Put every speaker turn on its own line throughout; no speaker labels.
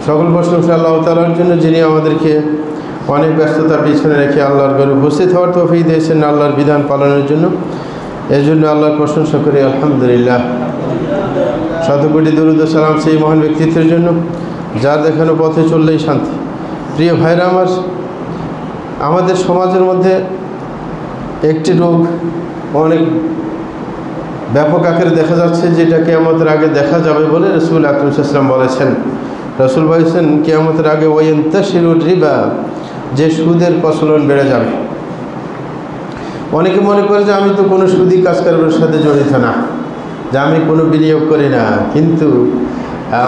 সকল প্রশংসা আল্লাহ তাআলার জন্য, যিনি আমাদেরকে অনেক ব্যস্ততার পিছনে রেখে আল্লাহর ঘরে উপস্থিত হওয়ার তৌফিক দিয়েছেন আল্লাহর বিধান পালনের জন্য। এর জন্য আল্লাহর প্রশংসা করি, আলহামদুলিল্লাহ। শতকোটি দরুদ ও সালাম সেই মহান ব্যক্তিত্বের জন্য যার দেখানো পথে চললেই শান্তি। প্রিয় ভাইরা আমার, আমাদের সমাজের মধ্যে একটি রোগ অনেক ব্যাপক আকারে দেখা যাচ্ছে, যেটা কিয়ামতের আগে দেখা যাবে বলে রাসূল আকরাম সাল্লাল্লাহু আলাইহি ওয়াসাল্লাম বলেছেন। রাসূল বলেছেন, কিয়ামতের আগে ওয়ায়ান্তাশিরুর রিবা, যে সুদের প্রচলন বেড়ে যাবে। অনেকে মনে করে যে আমি তো কোনো সুদি কাজকারবারের সাথে জড়িত না, যে আমি কোনো বিনিয়োগ করি না, কিন্তু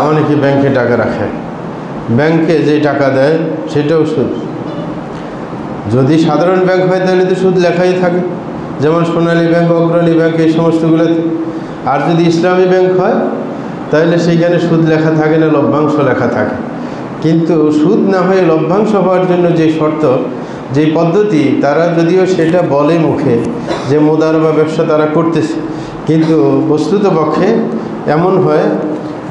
অনেকে ব্যাংকে টাকা রাখে, ব্যাংকে যে টাকা দেয় সেটাও সুদ। যদি সাধারণ ব্যাংক হয় তাহলে তো সুদ লেখাই থাকে, যেমন সোনালী ব্যাংক, অগ্রণী ব্যাংক, এই সমস্তগুলোতে। আর যদি ইসলামী ব্যাংক হয় তাহলে সেইখানে সুদ লেখা থাকে না, লভ্যাংশ লেখা থাকে। কিন্তু সুদ না হয়ে লভ্যাংশ হওয়ার জন্য যে শর্ত, যে পদ্ধতি, তারা যদিও সেটা বলে মুখে যে মুদারবা ব্যবসা তারা করতেছে, কিন্তু বস্তুতপক্ষে এমন হয়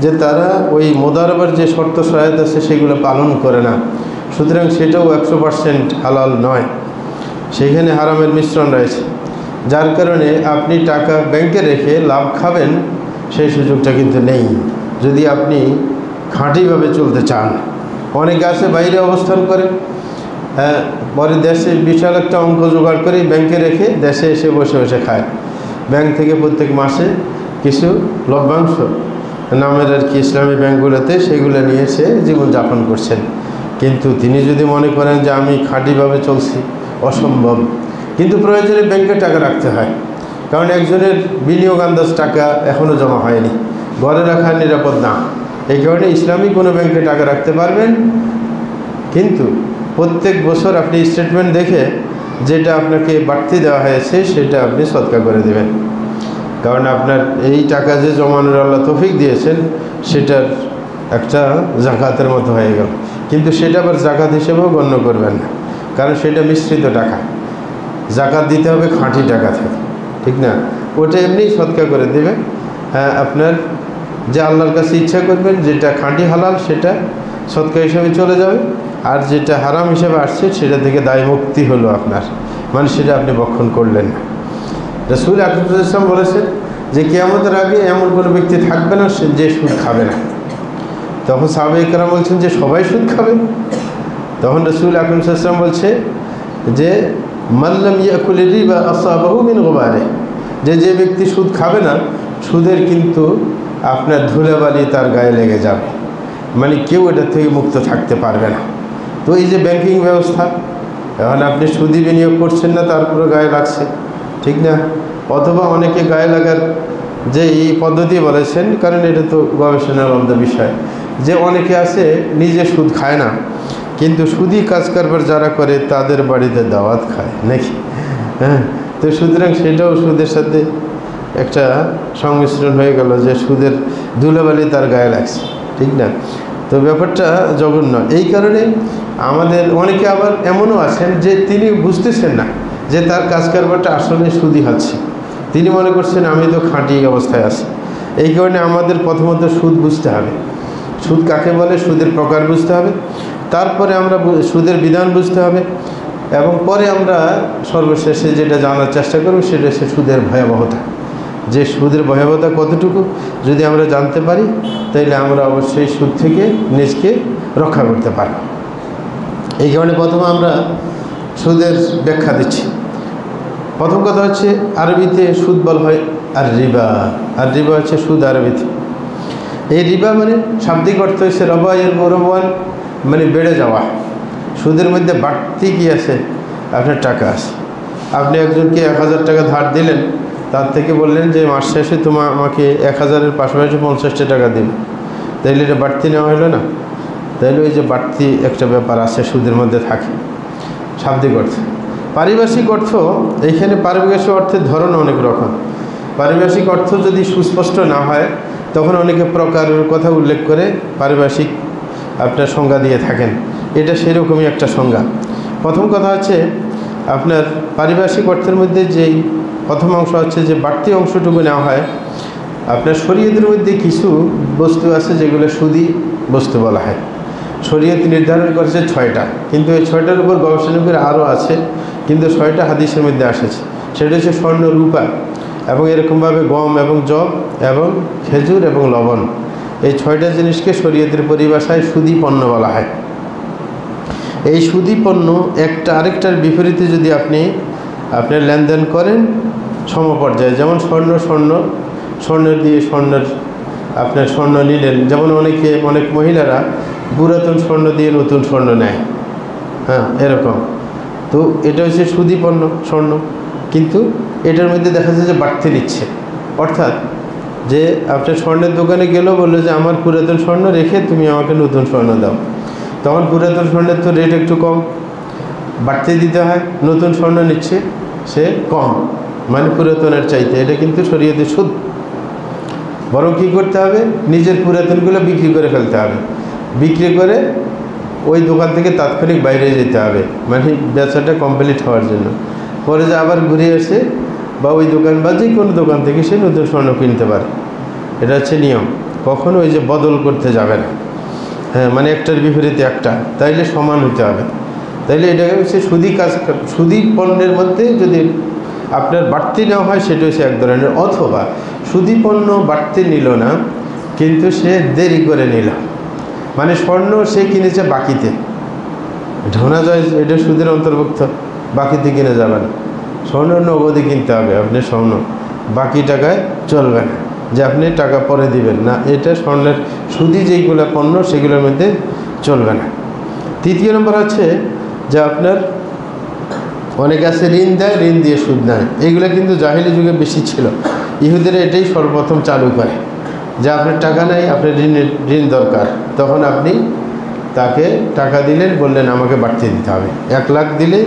যে তারা ওই মুদারবার যে শর্ত সহায়তা আছে সেগুলো পালন করে না। সুতরাং সেটাও 100% হালাল নয়, সেখানে হারামের মিশ্রণ রয়েছে। যার কারণে আপনি টাকা ব্যাংকে রেখে লাভ খাবেন সেই সুযোগটা কিন্তু নেই, যদি আপনি খাঁটিভাবে চলতে চান। অনেকে আছে বাইরে অবস্থান করে, পরে দেশে বিশাল একটা অঙ্ক জোগাড় করে ব্যাংকে রেখে দেশে এসে বসে বসে খায়। ব্যাংক থেকে প্রত্যেক মাসে কিছু লভ্যাংশ নামের আর কি ইসলামী ব্যাংকগুলোতে সেগুলো নিয়ে সে জীবনযাপন করছেন। কিন্তু তিনি যদি মনে করেন যে আমি খাঁটিভাবে চলছি, অসম্ভব। কিন্তু প্রয়োজনে ব্যাংকে টাকা রাখতে হয়, কারণ একজনের বিনিয়োগ আন্দাজ টাকা এখনও জমা হয়নি, ঘরে রাখা নিরাপদ না। এই কারণে ইসলামী কোনো ব্যাংকে টাকা রাখতে পারবেন, কিন্তু প্রত্যেক বছর আপনি স্টেটমেন্ট দেখে যেটা আপনাকে বাড়তি দেওয়া হয়েছে সেটা আপনি সদকা করে দেবেন। কারণ আপনার এই টাকা যে জমানোর আল্লাহ তৌফিক দিয়েছেন সেটার একটা জাকাতের মতো হয়ে গেল, কিন্তু সেটা আবার জাকাত হিসেবেও গণ্য করবেন না, কারণ সেটা মিশ্রিত টাকা। জাকাত দিতে হবে খাঁটি টাকা থেকে, ঠিক না? ওটা এমনি সদকা করে দেবেন। হ্যাঁ, আপনার যে আল্লাহর কাছে ইচ্ছা করবেন যেটা খাঁটি হালাল সেটা সদকা হিসেবে চলে যাবে, আর যেটা হারাম হিসেবে আসছে সেটা থেকে দায় মুক্তি হলো আপনার, মানে সেটা আপনি বক্ষণ করলেন না। রাসূল আকরাম সাল্লাল্লাহু আলাইহি ওয়াসাল্লাম বলেছেন যে কিয়ামতের আগে এমন কোনো ব্যক্তি থাকবে না যে সুদ খাবে না। তখন সাহাবায়ে কেরাম বলছেন যে সবাই সুদ খাবে? তখন রাসূল আকরাম সাল্লাল্লাহু আলাইহি ওয়াসাল্লাম বলছে যে মাল্লাম ইয়াকুল রিবা আসাবাহু মিন গুবারিহি, যে ব্যক্তি সুদ খাবে না, সুদের কিন্তু আপনার ধুলাবালি তার গায়ে লেগে যাবে, মানে কেউ এটা থেকে মুক্ত থাকতে পারবে না। তো এই যে ব্যাংকিং ব্যবস্থা, এখন আপনি সুদি বিনিয়োগ করছেন না, তারপরে গায়ে লাগছে, ঠিক না? অথবা অনেকে গায়ে লাগার যে এই পদ্ধতি বলেছেন, কারণ এটা তো গবেষণার বিষয়, যে অনেকে আছে নিজে সুদ খায় না, কিন্তু সুদি কাজ কারবার যারা করে তাদের বাড়িতে দাওয়াত খায় নাকি? হ্যাঁ, তো সুতরাং সেটাও সুদের সাথে একটা সংমিশ্রণ হয়ে গেল, যে সুদের ধুলাবালি তার গায়ে লাগছে, ঠিক না? তো ব্যাপারটা জঘন্য। এই কারণে আমাদের অনেকে আবার এমনও আছেন যে তিনি বুঝতেছেন না যে তার কাজ কারবারটা আসলে সুদি হচ্ছে, তিনি মনে করছেন আমি তো খাঁটি অবস্থায় আছি। এই কারণে আমাদের প্রথমত সুদ বুঝতে হবে, সুদ কাকে বলে, সুদের প্রকার বুঝতে হবে, তারপরে আমরা সুদের বিধান বুঝতে হবে, এবং পরে আমরা সর্বশেষে যেটা জানার চেষ্টা করব সেটা হচ্ছে সুদের ভয়াবহতা। যে সুদের ভয়াবহতা কতটুকু যদি আমরা জানতে পারি, তাইলে আমরা অবশ্যই সুদ থেকে নিজকে রক্ষা করতে পারব। এই কারণে প্রথমে আমরা সুদের ব্যাখ্যা দিচ্ছি। প্রথম কথা হচ্ছে, আরবিতে সুদ বলা হয় আর রিবা। আর রিবা হচ্ছে সুদ আরবিতে। এই রিবা মানে শাব্দিক অর্থ হচ্ছে রবা এর মুরব্বান, মানে বেড়ে যাওয়া। সুদের মধ্যে বাড়তি কি আছে, আপনার টাকা আছে। আপনি একজনকে 1000 টাকা ধার দিলেন, তার থেকে বললেন যে মাস শেষে আমাকে 1000-এর পাশাপাশি 50টা টাকা দিন, তাইলে এটা বাড়তি নেওয়া হলো না? তাইলে ওই যে বাড়তি একটা ব্যাপার আছে সুদের মধ্যে থাকে শাব্দিক অর্থ। পারিভাষিক অর্থ, এইখানে পারিভাষিক অর্থের ধরন অনেক রকম। পারিভাষিক অর্থ যদি সুস্পষ্ট না হয় তখন অনেকে প্রকারের কথা উল্লেখ করে পারিভাষিক আপনার সংজ্ঞা দিয়ে থাকেন, এটা সেরকমই একটা সংজ্ঞা। প্রথম কথা হচ্ছে আপনার পারিভাষিক অর্থের মধ্যে যেই প্রথম অংশ হচ্ছে যে বাড়তি অংশটুকু নেওয়া হয়। আপনার শরীয়তের মধ্যে কিছু বস্তু আছে যেগুলো সুদি বস্তু বলা হয়, শরীয়ত নির্ধারণ করেছে 6টা, কিন্তু এই 6টার উপর গবেষণা করে আরও আছে, কিন্তু 6টা হাদিসের মধ্যে আসেছে। সেটা হচ্ছে স্বর্ণ, রূপা এবং এরকমভাবে গম এবং জব এবং খেজুর এবং লবণ। এই 6টা জিনিসকে শরীয়তের পরিভাষায় সুদী পণ্য বলা হয়। এই সুদী পণ্য একটা আরেকটার বিপরীতে যদি আপনার লেনদেন করেন সমপর্যায়ে, যেমন স্বর্ণের দিয়ে আপনার স্বর্ণ নিলেন, যেমন অনেক মহিলারা পুরাতন স্বর্ণ দিয়ে নতুন স্বর্ণ নেয়, হ্যাঁ এরকম। তো এটা হচ্ছে সুদী পণ্য স্বর্ণ, কিন্তু এটার মধ্যে দেখা যায় যে বাড়তি নিচ্ছে। অর্থাৎ যে আপনার স্বর্ণের দোকানে গেলেও বললো যে আমার পুরাতন স্বর্ণ রেখে তুমি আমাকে নতুন স্বর্ণ দাও, তখন পুরাতন স্বর্ণের তো রেট একটু কম, বাড়তি দিতে হয়। নতুন স্বর্ণ নিচ্ছে সে কম, মানে পুরাতনের চাইতে। এটা কিন্তু শরীয়তে সুদ। বরং কী করতে হবে, নিজের পুরাতনগুলো বিক্রি করে ফেলতে হবে, বিক্রি করে ওই দোকান থেকে তাৎক্ষণিক বাইরে যেতে হবে, মানে ব্যবসাটা কমপ্লিট হওয়ার জন্য। পরে যে আবার ঘুরে এসে বা ওই দোকান বা যে কোনো দোকান থেকে সে নতুন স্বর্ণ কিনতে পারে। এটা হচ্ছে নিয়ম। কখনো ওই যে বদল করতে যাবে না, হ্যাঁ, মানে একটার বিপরীতে একটা, তাইলে সমান হতে হবে। তাইলে এটা হচ্ছে সুদী পণ্যের মধ্যে যদি আপনার বাড়তি নেওয়া হয় সেটা হচ্ছে এক ধরনের। অথবা সুদী পণ্য বাড়তি নিল না, কিন্তু সে দেরি করে নিল, মানে স্বর্ণ সে কিনেছে বাকিতে, ঢোনা যায় এটা সুদের অন্তর্ভুক্ত। বাকিতে কিনে যাবে না, স্বর্ণ নগদে কিনতে হবে। আপনি স্বর্ণ বাকি টাকায় চলবে না, যে আপনি টাকা পরে দিবেন না, এটা স্বর্ণের সুদী যেইগুলো পণ্য সেগুলোর মধ্যে চলবে না। তৃতীয় নম্বর হচ্ছে যে আপনার অনেক আছে ঋণ দেয়, ঋণ দিয়ে সুদ নেয়। এইগুলো কিন্তু জাহিলি যুগে বেশি ছিল। ইহুদিরা এটাই সর্বপ্রথম চালু করে, যে আপনার টাকা নেই, আপনার ঋণ দরকার, তখন আপনি তাকে টাকা দিলেন, বললেন আমাকে বাড়তি দিতে হবে, 1 লাখ দিলে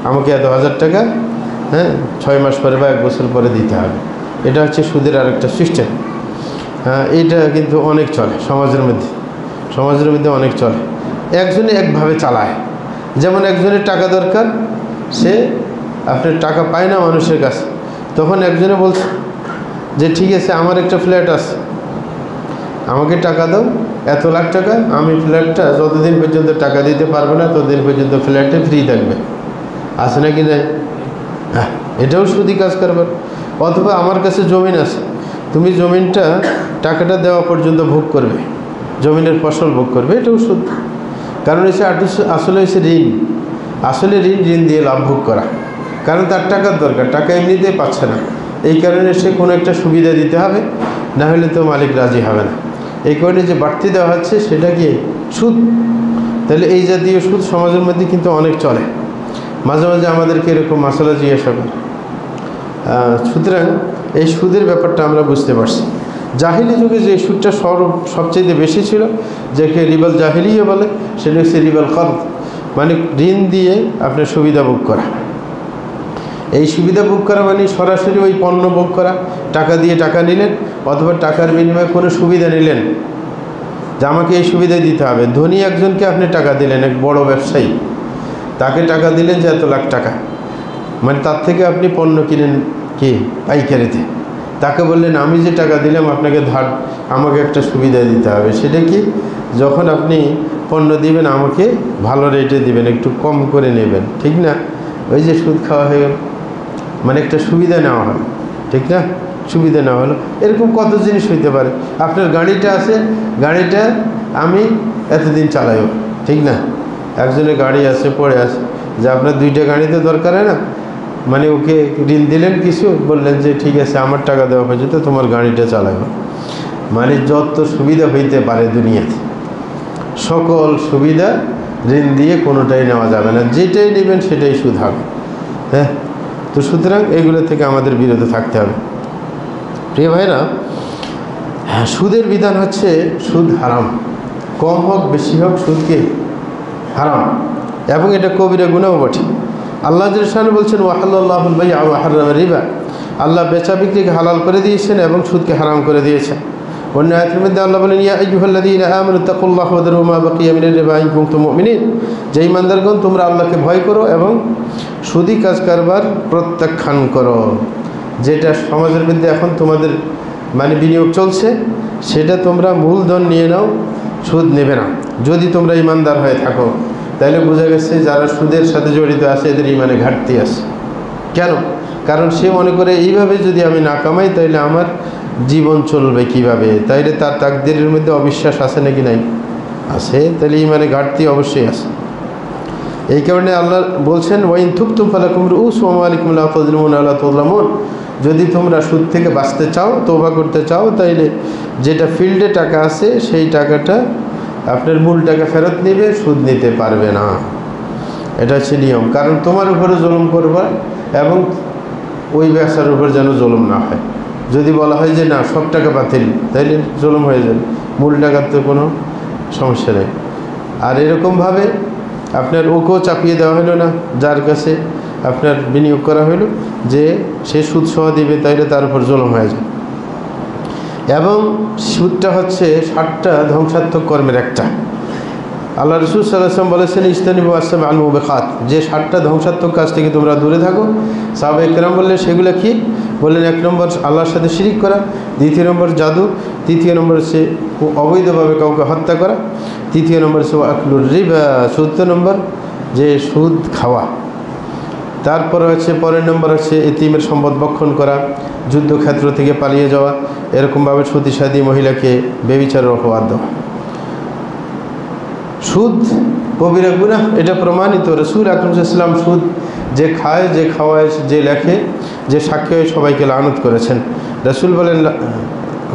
আমাকে এত হাজার টাকা, হ্যাঁ, 6 মাস পরে বা 1 বছর পরে দিতে হবে। এটা হচ্ছে সুদের আরেকটা সিস্টেম। হ্যাঁ, এইটা কিন্তু অনেক চলে সমাজের মধ্যে অনেক চলে। একজনে একভাবে চালায়, যেমন একজনের টাকা দরকার, সে আপনার টাকা পায় না মানুষের কাছে, তখন একজনে বলছে যে ঠিক আছে আমার একটা ফ্ল্যাট আছে, আমাকে টাকা দাও, এত লাখ টাকা, আমি ফ্ল্যাটটা যতদিন পর্যন্ত টাকা দিতে পারবো না ততদিন পর্যন্ত ফ্ল্যাটে ফ্রি থাকবে। আছে নাকি নাই? হ্যাঁ, এটাও সুদী কাজ করবার। অথবা আমার কাছে জমিন আছে, তুমি জমিনটা টাকাটা দেওয়া পর্যন্ত ভোগ করবে, জমিনের ফসল ভোগ করবে, এটাও সুদ। কারণ হচ্ছে আসলে হচ্ছে ঋণ। আসলে ঋণ দিয়ে লাভ ভোগ করা, কারণ তার টাকার দরকার, টাকা এমনিতেই পাচ্ছে না, এই কারণে সে কোনো একটা সুবিধা দিতে হবে, না হলে তো মালিক রাজি হবে না। এই কারণে যে বাড়তি দেওয়া হচ্ছে সেটা কি সুদ। তাহলে এই জাতীয় সুদ সমাজের মধ্যে কিন্তু অনেক চলে। মাঝে মাঝে আমাদেরকে এরকম মশলা জিজ্ঞাসা করে। সুতরাং এই সুদের ব্যাপারটা আমরা বুঝতে পারছি। জাহিলি যুগে যে সুদটা সবচেয়ে বেশি ছিল, যাকে রিবাল জাহিলিয়া বলে, সেটা হচ্ছে রিবাল কর্দ, মানে ঋণ দিয়ে আপনার সুবিধা ভোগ করা। এই সুবিধা ভোগ করা মানে সরাসরি ওই পণ্য ভোগ করা, টাকা দিয়ে টাকা নিলেন, অথবা টাকার বিনিময়ে কোনো সুবিধা নিলেন, যে আমাকে এই সুবিধা দিতে হবে। ধনী একজনকে আপনি টাকা দিলেন, এক বড় ব্যবসায়ী, তাকে টাকা দিলেন যে এত লাখ টাকা, মানে তার থেকে আপনি পণ্য কিনেন কি পাইকারিতে, তাকে বললেন আমি যে টাকা দিলাম আপনাকে আমাকে একটা সুবিধা দিতে হবে। সেটা কি, যখন আপনি পণ্য দিবেন আমাকে ভালো রেটে দিবেন, একটু কম করে নেবেন, ঠিক না? ওই যে সুদ খাওয়া হয়ে গেল, মানে একটা সুবিধা নেওয়া হলো, ঠিক না? সুবিধা নেওয়া হলো। এরকম কত জিনিস হইতে পারে। আপনার গাড়িটা আছে, গাড়িটা আমি এতদিন চালাইব, ঠিক না? একজনের গাড়ি আছে পড়ে আছে, যে আপনার 2টা গাড়ি তো দরকার হয় না, মানে ওকে ঋণ দিলেন কিছু, বললেন যে ঠিক আছে আমার টাকা দেওয়া পর্যন্ত তোমার গাড়িটা চালাবো। মানে যত সুবিধা হইতে পারে দুনিয়াতে, সকল সুবিধা ঋণ দিয়ে কোনোটাই নেওয়া যাবে না, যেটাই নেবেন সেটাই সুদ হবে। হ্যাঁ, তো সুতরাং এগুলো থেকে আমাদের বিরত থাকতে হবে। প্রিয় ভাইরা, হ্যাঁ, সুদের বিধান হচ্ছে সুদ হারাম, কম হোক বেশি হোক সুদকে হারাম, এবং এটা কবিরা গুনাহ বটে। আল্লাহ জাল্লাহু বলছেন ওয়াহাল্লাহুল বাই'a ওয়া হাররামা রিবা, আল্লাহ বেচা বিক্রিকে হালাল করে দিয়েছেন এবং সুদকে হারাম করে দিয়েছেন। অন্য আয়াতের মধ্যে আল্লাহ বলেন ইয়া আইয়ুহাল্লাযীনা আমানু তাকুল্লাহা ওয়া যারু মা বাকিয়া মিনার রিবা ইন কুনতুম মুমিনিন, যে ঈমানদারগণ তোমরা আল্লাহকে ভয় করো এবং সুদী কাজ কারবার প্রত্যাখ্যান করো। যেটা সমাজের মধ্যে এখন তোমাদের মানে বিনিয়োগ চলছে, সেটা তোমরা মূলধন নিয়ে নাও, সুদ নেবে না। যদি তোমরা ইমানদার হয়ে থাকো। তাইলে বোঝা গেছে যারা সুদের সাথে জড়িত আছে এদের ইমানে ঘাটতি আছে। কেন? কারণ সে মনে করে এইভাবে যদি আমি না কামাই তাইলে আমার জীবন চলবে কিভাবে, তাইলে তার তাকদীরের মধ্যে অবিশ্বাস আছে নাকি নাই? আছে। তাহলে ইমানে ঘাটতি অবশ্যই আছে। এই কারণে আল্লাহ বলছেন ওয়াইন তুবতুম ফালাকুম রুউসু আমওয়ালিকুম লা তাযলিমুনা ওয়া লা তুযলামুন, যদি তোমরা সুদ থেকে বাঁচতে চাও, তওবা করতে চাও, তাইলে যেটা ফিল্ডে টাকা আছে সেই টাকাটা আপনার মূল টাকা ফেরত নেবে, সুদ নিতে পারবে না। এটা হচ্ছে নিয়ম। কারণ তোমার উপরে জুলুম করবা এবং ওই ব্যবসার উপর যেন জুলুম না হয়। যদি বলা হয় যে না সব টাকা বাতিল, তাইলে জুলুম হয়ে যাবে, মূল টাকার তো কোনো সমস্যা নেই। আর এরকমভাবে আপনার ওকেও চাপিয়ে দেওয়া হলো না, যার কাছে আপনার বিনিয়োগ করা হলো যে সে সুদ সহ দিবে, তাইলে তার উপর জুলুম হয়ে যায়। এবং সুদটা হচ্ছে 60টা ধ্বংসাত্মক কর্মের একটা। আল্লাহ রাসূল সাল্লাল্লাহু আলাইহি ওয়াসাল্লাম বলেছেন ইজতানিবু আস-সাবআল মুবিকাত, যে 60টা ধ্বংসাত্মক কাজ থেকে তোমরা দূরে থাকো। সাহাবায়ে কেরাম বললেন সেগুলো কি? বললেন 1 নম্বর আল্লাহর সাথে শিরিক করা, 2 নম্বর জাদু, 3 নম্বর হচ্ছে অবৈধভাবে কাউকে হত্যা করা, 3 নম্বর হচ্ছে আকলুর রিবা, 4 নম্বর যে সুদ খাওয়া, তারপরে হচ্ছে পরের নম্বর হচ্ছে এতিমের সম্পদ ভক্ষণ করা, যুদ্ধক্ষেত্র থেকে পালিয়ে যাওয়া, এরকমভাবে সতীসাধী মহিলাকে বেবিচারের অপবাদ দেওয়া। সুদ কবিরা গুনাহ, এটা প্রমাণিত। রাসূল আকরাম সাল্লাল্লাহু আলাইহি ওয়াসাল্লাম সুদ যে খায়, যে খাওয়ায়, যে লেখে, যে সাক্ষী হয় সবাইকে লানত করেছেন। রাসূল বলেন,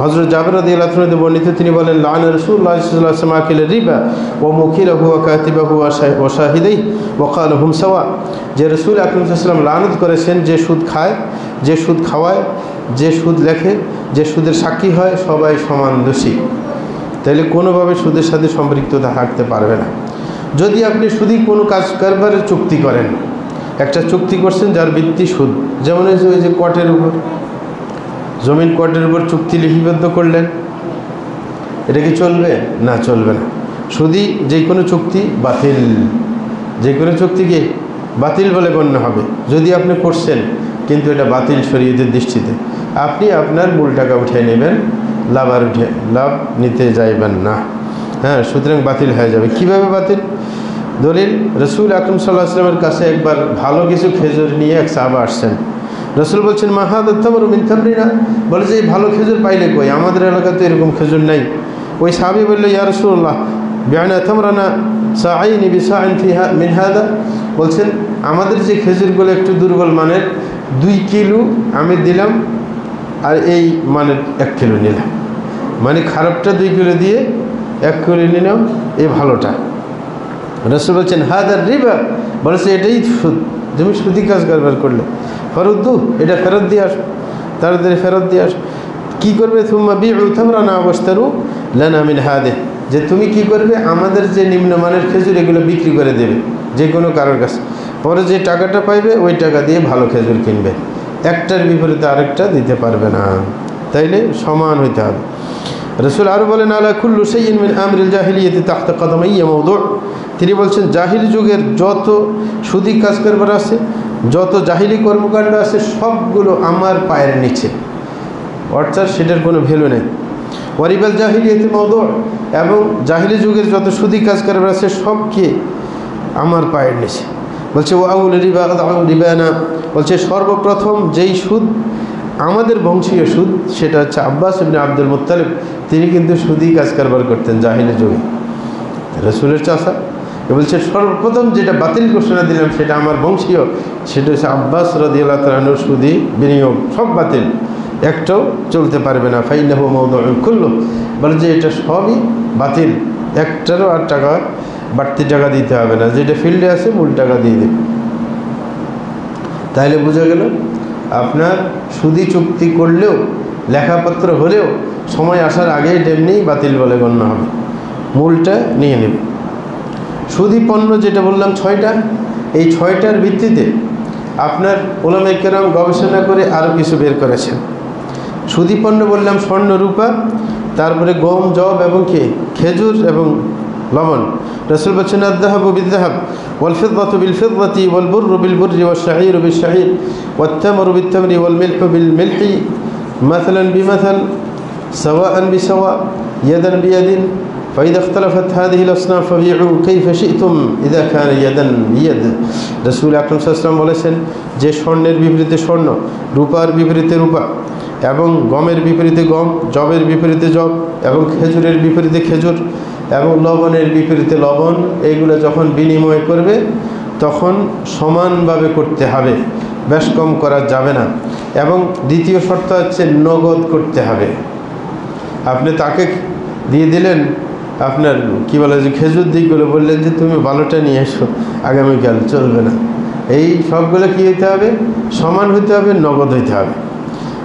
হযরত জাবের রাদিয়াল্লাহু আনহু বর্ণিত, তিনি বলেন লানা রাসূলুল্লাহ সাল্লাল্লাহু আলাইহি ওয়াসাল্লাম আকিল রিবা ওয়া মুকিলাহু ওয়া কাতিবাহু ওয়া শাহিদাইহি ওয়া ক্বালা হুম সাওয়া, যে রাসূল আকরাম সাল্লাল্লাহু আলাইহি ওয়াসাল্লাম লানত করেছেন যে সুদ খায়, যে সুদ খাওয়ায়, যে সুদ লেখে, যে সুদের সাক্ষী হয়, সবাই সমান দোষী। তাইলে কোনোভাবে সুদের সাথে সম্পৃক্ততা থাকতে পারবে না। যদি আপনি শুধু কোনো কাজ কারবারের চুক্তি করেন, একটা চুক্তি করছেন যার ভিত্তি সুদ, যেমন ওই যে কোর্টের উপর, জমিন কোর্টের উপর চুক্তি লিপিবদ্ধ করলেন, এটা কি চলবে? না, চলবে না। শুধু যে কোনো চুক্তি বাতিল, যে কোনো চুক্তিকে বাতিল বলে গণ্য হবে যদি আপনি করছেন, কিন্তু এটা বাতিল শরীয়তের দৃষ্টিতে। আপনি আপনার মূল টাকা উঠে নেবেন, লাভ নিতে যাইবেন না। হ্যাঁ, সুতরাং বাতিল হয়ে যাবে। কিভাবে বাতিল? দলিল, রাসূল আকরাম সাল্লাল্লাহু আলাইহি ওয়াসাল্লামের কাছে একবার ভালো কিছু খেজুর নিয়ে এক সাহাবা আসছেন। রাসূল বলছেন মা হাযা তামরু মিন তামরিনা, বলে যে এই ভালো খেজুর পাইলে কই? আমাদের এলাকাতে এরকম খেজুর নাই। ওই সাহাবী বলল ইয়া রাসূলুল্লাহ বিআনা তামরানা সাআইনি বিসাআইন ফিহা মিন হাযা, বলছেন আমাদের যে খেজুরগুলো একটু দুর্বল মানের, 2 কিলো আমি দিলাম আর এই মানের 1 কিলো নিলাম, মানে খারাপটা 2 কিলো দিয়ে 1 কিলো নিলাম, এই ভালোটা। রাসূল বলছেন হাদার রিবা, বলেছে এটাই সুদ, তুমি সুদি কাজ কারবার করলে, ফরুদ্দু, এটা ফেরত দিয়ে আস, তাড়াতাড়ি ফেরত দিয়ে আস। কী করবে? থুম্মা বিউ তামরানা ওয়াশতারু লানা মিন হাদে, যে তুমি কি করবে? আমাদের যে নিম্নমানের খেজুর এগুলো বিক্রি করে দেবে যে কোনো কারোর কাছে, পরে যে টাকাটা পাইবে ওই টাকা দিয়ে ভালো খেজুর কিনবে, একটার বিপরীতে আরেকটা দিতে পারবে না, তাইলে সমান হইতে হবে। রাসূল আরও বলেন আলা কুল্লু শাইইন মিন আমরিল জাহিলিয়াতি তাহতা কদমাইয়া মাওদু', তিনি বলছেন জাহিলি যুগের যত সুদি কাজ কারবার আছে, যত জাহিলি কর্মকাণ্ড আছে, সবগুলো আমার পায়ের নিচে, অর্থাৎ সেটার কোনো ভ্যালু নেই। ওয়ারিবাল জাহিলিয়াতি মাওদু', এবং জাহিলি যুগের যত সুদি কাজ কারবার আছে সব কি আমার পায়ের নিচে। বলছে ওয়াউল রিবা রিবানা, বলছে সর্বপ্রথম যেই সুদ আমাদের বংশীয় সুদ, সেটা হচ্ছে আব্বাস ইবনে আব্দুল মুত্তালিব, তিনি কিন্তু সুদি কাজ কারবার করতেন জাহিলি যুগে, রাসূলের চাচা। বলছে সর্বপ্রথম যেটা বাতিল ঘোষণা দিলাম সেটা আমার বংশীয়, সেটা হচ্ছে আব্বাস রাদিয়াল্লাহু তাআলা আনহু, সুদি বিনিয়োগ সব বাতিল, একটাও চলতে পারবে না। ফাইন্নাহু মাওদুউন কুল্লু, বলে যে এটা সবই বাতিল, একটারও আর টাকা বাড়তি টাকা দিতে হবে না, যেটা ফিল্ডে আছে মূল টাকা দিয়ে দেবে। তাহলে বোঝা গেল আপনার সুদি চুক্তি করলেও, লেখাপত্র হলেও সময় আসার আগেই তেমনিই বাতিল বলে গণ্য হবে, মূলটা নিয়ে নেবে। সুদি পণ্য যেটা বললাম 6টা, এই 6টার ভিত্তিতে আপনার উলামায়ে কেরাম গবেষণা করে আরও কিছু বের করেছেন। সুদি পণ্য বললাম স্বর্ণ রূপা, তারপরে গম জব এবং খেজুর এবং লবণ। রাসূল বলছেন আয-যাহাবু বিয-যাহাব ওয়াল ফিদ্দাতু বিল ফিদ্দাতি ওয়াল বুররু বিল বুররি ওয়াশ শাঈরু বিশ শাঈর ওয়াত তামরু বিত তামরি ওয়াল মিলহু বিল মিলহি মাসালান বিমাসাল সাওয়াআন বিসাওয়া ইয়াদান বিয়াদিন فإذا اختلفت هذه الأصناف فبيعوا كيف شئتم إذا كان يدا بيد। রাসূল আকরাম সাল্লাল্লাহু আলাইহি ওয়াসাল্লাম বলেছেন যে স্বর্ণের বিপরীতে স্বর্ণ, রূপার বিপরীতে রূপা, এবং গমের বিপরীতে গম, জবের বিপরীতে জব, এবং খেজুরের বিপরীতে খেজুর, এবং লবণের বিপরীতে লবণ, এইগুলো যখন বিনিময় করবে তখন সমানভাবে করতে হবে, বেশ কম করা যাবে না। এবং দ্বিতীয় শর্ত হচ্ছে নগদ করতে হবে। আপনি তাকে দিয়ে দিলেন আপনার কি বলে যে খেজুর দিকগুলো, বললেন যে তুমি ভালোটা নিয়ে এসো আগামীকাল, চলবে না। এই সবগুলো কী হইতে হবে? সমান হইতে হবে, নগদ হইতে হবে।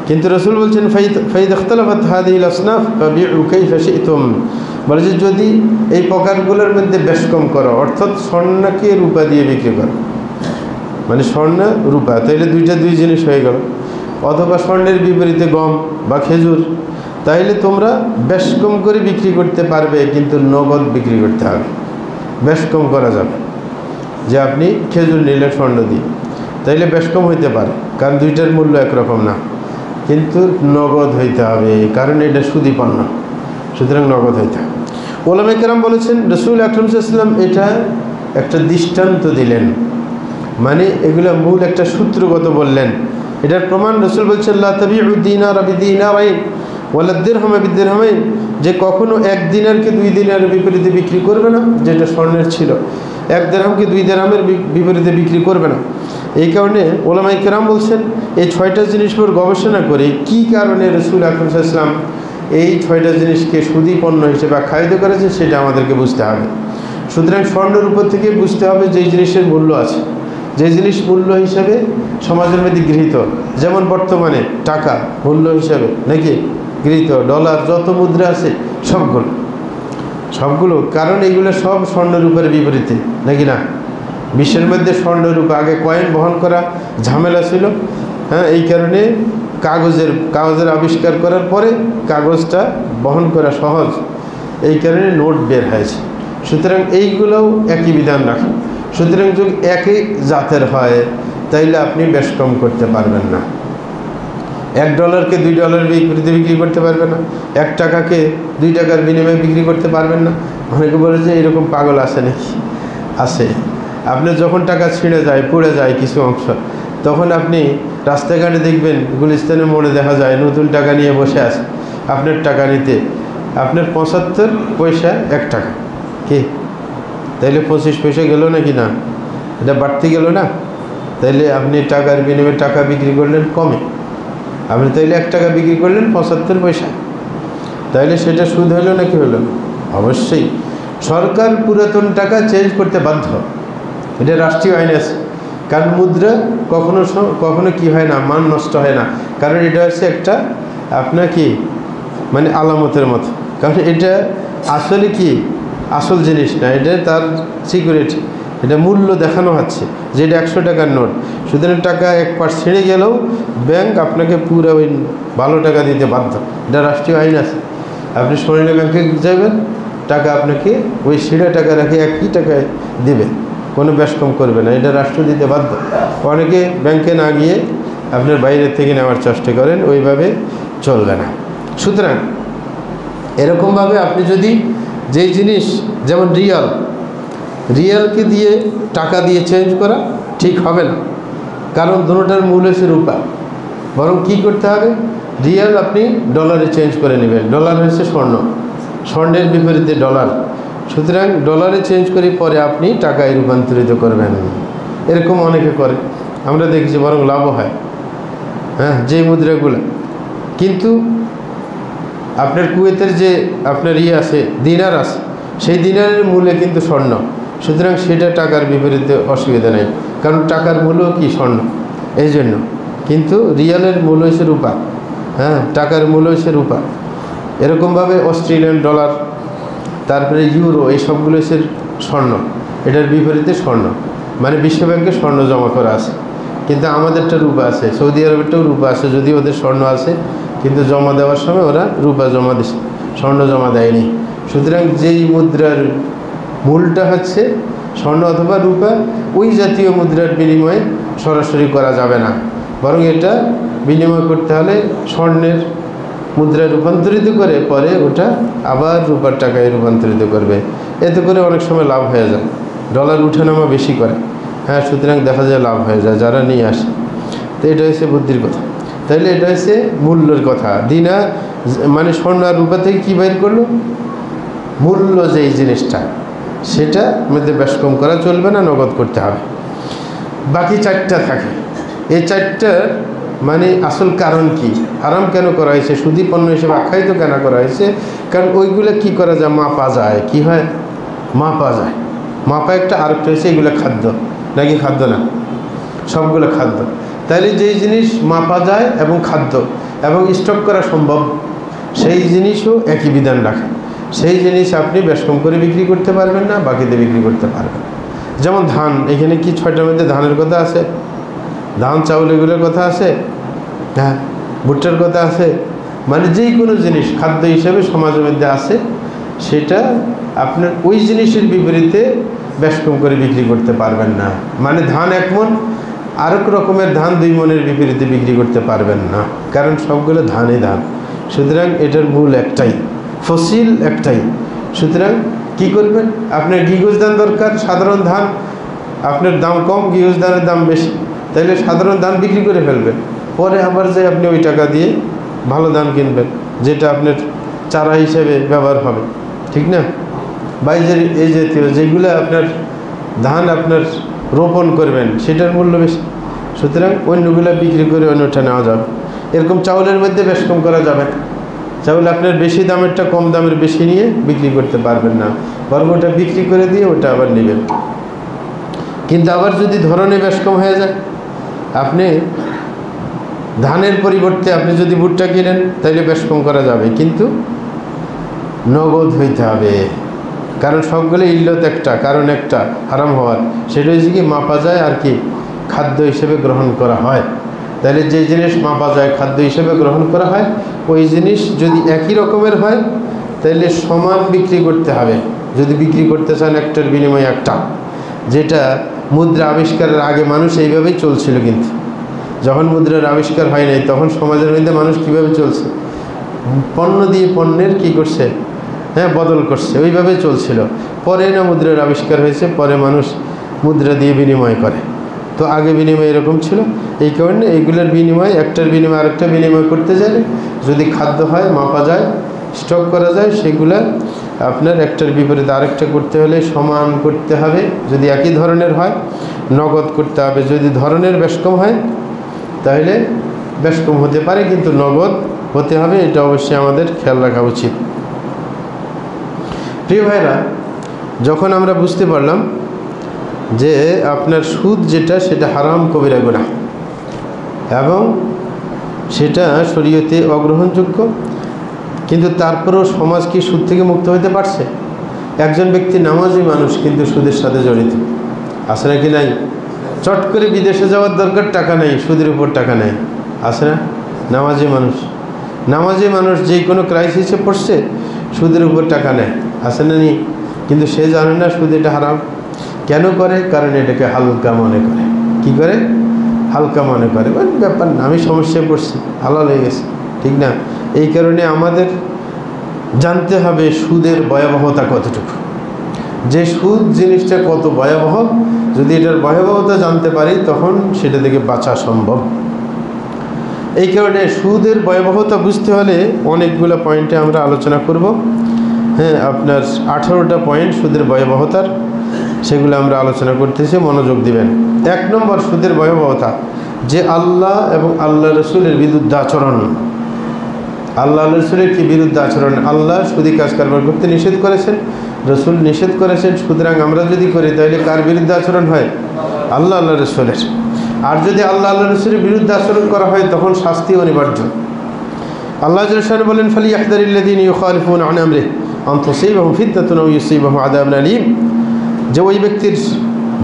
কিন্তু রাসূল বলছেন ফাইদা ইখতালাফাত হাযিহিল আসনাফ ফাবিউ কাইফা শি'তুম, বলে যে যদি এই প্রকারগুলোর মধ্যে বেশ কম করো, অর্থাৎ স্বর্ণকে রূপা দিয়ে বিক্রি করো, মানে স্বর্ণ রূপা, তাইলে দুই জিনিস হয়ে গেল। অথবা স্বর্ণের বিপরীতে গম বা খেজুর, তাইলে তোমরা বেশ কম করে বিক্রি করতে পারবে, কিন্তু নগদ বিক্রি করতে হবে। বেশ কম করা যাবে, যে আপনি খেজুর নিলে স্বর্ণ দিয়ে, তাইলে বেশ কম হইতে পারে, কারণ দুইটার মূল্য একরকম না, কিন্তু নগদ হইতে হবে, কারণ এটা সুদি পণ্য, সুতরাং নগদ হইতে হবে। ওলামায়ে কেরাম বলেছেন রাসূল আকরাম সাল্লাল্লাহু আলাইহি ওয়াসাল্লাম এটা একটা দৃষ্টান্ত দিলেন, মানে এগুলো মূল একটা সূত্রগত বললেন। এটার প্রমাণ রাসূল বলছেন লা তাবিউ দিনার বিদিনারাইন ওয়ালা দিরহাম বিদিরহামাইন, যে কখনো এক দিনারকে দুই দিনারের বিপরীতে বিক্রি করবে না, যেটা স্বর্ণের ছিল, এক দিরহামকে দুই দিরহামের বিপরীতে বিক্রি করবে না। এই কারণে ওলামায়ে কেরাম বলছেন এই 6টা জিনিস পর গবেষণা করে কি কারণে রাসূল আকরাম সাল্লাল্লাহু আলাইহি ওয়াসাল্লাম এই 6টা জিনিসকে সুদি পণ্য হিসেবে আখ্যায়িত করেছে, সেটা আমাদেরকে বুঝতে হবে। সুতরাং স্বর্ণের উপর থেকে বুঝতে হবে যেই জিনিসের মূল্য আছে, যে জিনিস মূল্য হিসাবে সমাজের মধ্যে গৃহীত, যেমন বর্তমানে টাকা মূল্য হিসাবে নাকি গৃহীত, ডলার, যত মুদ্রা আছে সবগুলো, কারণ এইগুলো সব স্বর্ণের উপরে বিপরীতে, নাকি না? বিশ্বের মধ্যে স্বর্ণের উপর আগে কয়েন বহন করা ঝামেলা ছিল, হ্যাঁ, এই কারণে কাগজের আবিষ্কার করার পরে কাগজটা বহন করা সহজ, এই কারণে নোট বের হয়েছে। সুতরাং এইগুলোও একই বিধান রাখে। সুতরাং যদি একই জাতের হয় তাইলে আপনি বেশ কম করতে পারবেন না। $1কে $2 বিপরীতে বিক্রি করতে পারবে না, 1 টাকাকে 2 টাকার বিনিময়ে বিক্রি করতে পারবেন না। অনেকে বলে যে এরকম পাগল আছে নাকি? আছে। আপনার যখন টাকা ছিঁড়ে যায়, পুড়ে যায় কিছু অংশ, তখন আপনি রাস্তাঘাটে দেখবেন, গুলিস্তানের মোড়ে দেখা যায় নতুন টাকা নিয়ে বসে আছে, আপনার টাকা নিতে, আপনার 75 পয়সা 1 টাকা, কি তাইলে 25 পয়সা গেল নাকি না? এটা বাড়তে গেল না? তাইলে আপনি টাকার বিনিময়ে টাকা বিক্রি করলেন কমে, আপনি তাইলে 1 টাকা বিক্রি করলেন 75 পয়সা, তাইলে সেটা সুদ হলো নাকি হলো? অবশ্যই। সরকার পুরাতন টাকা চেঞ্জ করতে বাধ্য, এটা রাষ্ট্রীয় আইন আছে। কারণ মুদ্রা কখনো কি হয় না, মান নষ্ট হয় না, কারণ এটা হচ্ছে একটা আপনার কি মানে আলামতের মতো, কারণ এটা আসলে কি আসল জিনিস না, এটা তার সিকিউরিটি, এটা মূল্য দেখানো হচ্ছে যে এটা 100 টাকার নোট। সুতরাং টাকা 1% ছিঁড়ে গেলেও ব্যাংক আপনাকে পুরো ওই ভালো টাকা দিতে বাধ্য, এটা রাষ্ট্রীয় আইন আছে। আপনি সোনালী ব্যাংকে যাবেন, টাকা আপনাকে ওই ছিঁড়া টাকা রেখে একই টাকায় দিবে, কোনো বেশ কম করবে না, এটা রাষ্ট্র দিতে বাধ্য। অনেকে ব্যাংকে না গিয়ে আপনার বাইরের থেকে নেওয়ার চেষ্টা করেন, ওইভাবে চলবে না। সুতরাং এরকমভাবে আপনি যদি যেই জিনিস, যেমন রিয়ালকে দিয়ে টাকা দিয়ে চেঞ্জ করা ঠিক হবে না, কারণ দুটোটার মূল হচ্ছে রূপা। বরং কি করতে হবে, রিয়াল আপনি ডলারে চেঞ্জ করে নেবেন, ডলার হচ্ছে স্বর্ণের বিপরীতে ডলার, সুতরাং ডলারে চেঞ্জ করে পরে আপনি টাকায় রূপান্তরিত করবেন। এরকম অনেকে করে, আমরা দেখেছি, বরং লাভও হয়, হ্যাঁ, যে মুদ্রাগুলো। কিন্তু আপনার কুয়েতের যে আপনার আছে দিনার আছে, সেই দিনারের মূল্যে কিন্তু স্বর্ণ, সুতরাং সেটা টাকার বিপরীতে অসুবিধা নেই, কারণ টাকার মূল্য কি স্বর্ণ, এই জন্য। কিন্তু রিয়ালের মূল্য হচ্ছে রূপা, হ্যাঁ, টাকার মূল্য হচ্ছে রূপা। এরকমভাবে অস্ট্রেলিয়ান ডলার, তারপরে ইউরো, এই সবগুলো হচ্ছে স্বর্ণ, এটার বিপরীতে স্বর্ণ, মানে বিশ্বব্যাংকে স্বর্ণ জমা করা আছে। কিন্তু আমাদেরটা রূপা আছে, সৌদি আরবেরটাও রূপা আছে, যদি ওদের স্বর্ণ আছে, কিন্তু জমা দেওয়ার সময় ওরা রূপা জমা দিচ্ছে, স্বর্ণ জমা দেয়নি। সুতরাং যেই মুদ্রার মূলটা হচ্ছে স্বর্ণ অথবা রূপা, ওই জাতীয় মুদ্রার বিনিময়ে সরাসরি করা যাবে না, বরং এটা বিনিময় করতে হলে স্বর্ণের মুদ্রায় রূপান্তরিত করে পরে ওটা আবার রূপার টাকায় রূপান্তরিত করবে। এতে করে অনেক সময় লাভ হয়ে যায়, ডলার উঠানামা বেশি করে, হ্যাঁ, সুতরাং দেখা যায় লাভ হয়ে যায় যারা নিয়ে আসে। তো এটা হচ্ছে বুদ্ধির কথা। তাইলে এটা হচ্ছে মূল্যের কথা। দিনা মানে স্বর্ণ আর রূপা থেকে কী বাইর করলো? মূল্য যেই জিনিসটা, সেটা মধ্যে বেশ কম করা চলবে না, নগদ করতে হবে। বাকি চারটা থাকে। এই চারটার মানে আসল কারণ কি, হারাম কেন করা হয়েছে, সুদী পণ্য হিসেবে আখ্যায়িত কেন করা হয়েছে? কারণ ওইগুলো কি করা যায়, মাপা যায়। কি হয়? মাপা যায়। মাপা একটা, আরেকটা হচ্ছে এগুলো খাদ্য, নাকি খাদ্য না? সবগুলো খাদ্য। তাইলে যেই জিনিস মাপা যায় এবং খাদ্য এবং স্টক করা সম্ভব, সেই জিনিসও একই বিধান রাখে। সেই জিনিস আপনি বেশ কম করে বিক্রি করতে পারবেন না, বাকিতে বিক্রি করতে পারবেন। যেমন ধান, এখানে কি 6টার মধ্যে ধানের কথা আছে? ধান, চাউল এগুলোর কথা আছে, হ্যাঁ, ভুট্টার কথা আছে। মানে যেই কোনো জিনিস খাদ্য হিসেবে সমাজের মধ্যে আছে, সেটা আপনার ওই জিনিসের বিপরীতে বেশ কম করে বিক্রি করতে পারবেন না। মানে ধান 1 মণ, আরেক রকমের ধান 2 মণের বিপরীতে বিক্রি করতে পারবেন না, কারণ সবগুলো ধানে ধান। সুতরাং এটার মূল একটাই, ফসিল একটাই। সুতরাং কি করবেন? আপনার গিগুজ ধান দরকার, সাধারণ ধান আপনার দাম কম, গিগুজ ধানের দাম বেশি, তাইলে সাধারণ ধান বিক্রি করে ফেলবেন। পরে আবার যে আপনি ওই টাকা দিয়ে ভালো ধান কিনবেন, যেটা আপনার চারা হিসেবে ব্যবহার হবে, ঠিক না? বাইজের এই জাতীয় যেগুলো আপনার ধান আপনার রোপণ করবেন, সেটার মূল্য বেশি। সুতরাং অন্যগুলো বিক্রি করে অন্যটা নেওয়া যাবে। এরকম চাউলের মধ্যে বেশ কম করা যাবে না। চাউল আপনার বেশি দামেরটা কম দামের বেশি নিয়ে বিক্রি করতে পারবেন না, বরং ওটা বিক্রি করে দিয়ে ওটা আবার নেবেন। কিন্তু আবার যদি ধরনে বেশ কম হয়ে যায়, আপনি ধানের পরিবর্তে আপনি যদি ভুট্টা কিনেন, তাহলে বেশ কম করা যাবে, কিন্তু নগদ হইতে হবে। কারণ সবগুলো ইল্লত একটা, কারণ একটা হারাম হওয়ার, সেটা হচ্ছে কি মাপা যায় আর কি খাদ্য হিসেবে গ্রহণ করা হয়। তাহলে যে জিনিস মাপা যায়, খাদ্য হিসেবে গ্রহণ করা হয়, ওই জিনিস যদি একই রকমের হয়, তাহলে সমান বিক্রি করতে হবে। যদি বিক্রি করতে চান একটার বিনিময়ে একটা, যেটা মুদ্রা আবিষ্কারের আগে মানুষ এইভাবেই চলছিল। কিন্তু যখন মুদ্রার আবিষ্কার হয় নাই, তখন সমাজের মধ্যে মানুষ কীভাবে চলছে? পণ্য দিয়ে পণ্যের কী করছে, হ্যাঁ, বদল করছে, ওইভাবে চলছিল। পরে না মুদ্রার আবিষ্কার হয়েছে, পরে মানুষ মুদ্রা দিয়ে বিনিময় করে। তো আগে বিনিময় এরকম ছিল। এই কারণে এইগুলোর বিনিময়, একটার বিনিময় আরেকটা বিনিময় করতে গেলে যদি খাদ্য হয়, মাপা যায়, স্টক করা যায়, সেগুলো আপনার একটার বিপরীতে আরেকটা করতে হলে সমান করতে হবে। যদি একই ধরনের হয়, নগদ করতে হবে। যদি ধরনের বেশ কম হয়, তাহলে বেশ কম হতে পারে, কিন্তু নগদ হতে হবে। এটা অবশ্যই আমাদের খেয়াল রাখা উচিত। প্রিয় ভাইরা, যখন আমরা বুঝতে পারলাম যে আপনার সুদ যেটা, সেটা হারাম কবিরা গুনাহ এবং সেটা শরীয়তে অগ্রহণযোগ্য, কিন্তু তারপরেও সমাজ কি সুদ থেকে মুক্ত হতে পারছে? একজন ব্যক্তি নামাজি মানুষ, কিন্তু সুদের সাথে জড়িত আছে নাকি নাই? চট করে বিদেশে যাওয়ার দরকার, টাকা নেই, সুদের উপর টাকা নেই, আছে না? নামাজি মানুষ যে কোনো ক্রাইসিসে পড়ছে, সুদের উপর টাকা নেয়, আছে না নি? কিন্তু সে জানে না সুদ এটা হারাম। কেন করে? কারণ এটাকে হালকা মনে করে। কি করে? হালকা মনে করে, মানে ব্যাপার না, আমি সমস্যায় পড়ছি, হালাল হয়ে গেছে, ঠিক না? এই কারণে আমাদের জানতে হবে সুদের ভয়াবহতা কতটুকু, যে সুদ জিনিসটা কত ভয়াবহ। যদি এটার ভয়াবহতা জানতে পারি, তখন সেটা থেকে বাঁচা সম্ভব। এই কারণে সুদের ভয়াবহতা বুঝতে হলে অনেকগুলো পয়েন্টে আমরা আলোচনা করব। হ্যাঁ, আপনার 18টা পয়েন্ট সুদের ভয়াবহতার, সেগুলো আমরা আলোচনা করতেছি, মনোযোগ দিবেন। 1 নম্বর সুদের ভয়াবহতা, যে আল্লাহ এবং আল্লাহ রসুলের বিরুদ্ধে আচরণ। আল্লাহ রসুলের কি বিরুদ্ধে আচরণ? আল্লাহ সুদী কাজ কারবার করতে নিষেধ করেছেন, রসুল নিষেধ করেছেন। সুতরাং আমরা যদি করি, তাহলে কার বিরুদ্ধে আচরণ হয়? আল্লাহ রসুলের। আর যদি আল্লাহ রসুলের বিরুদ্ধে আচরণ করা হয়, তখন শাস্তি অনিবার্য। আল্লাহ জাল্লাহু বলেন, ফালিয়াহদারিল্লাযীনা ইউখালিফুনা আন আমরিহি আন তুসীবাহুম ফিতনাতুন আও ইউসীবাহুম আযাবুন আলীম। যে ওই ব্যক্তির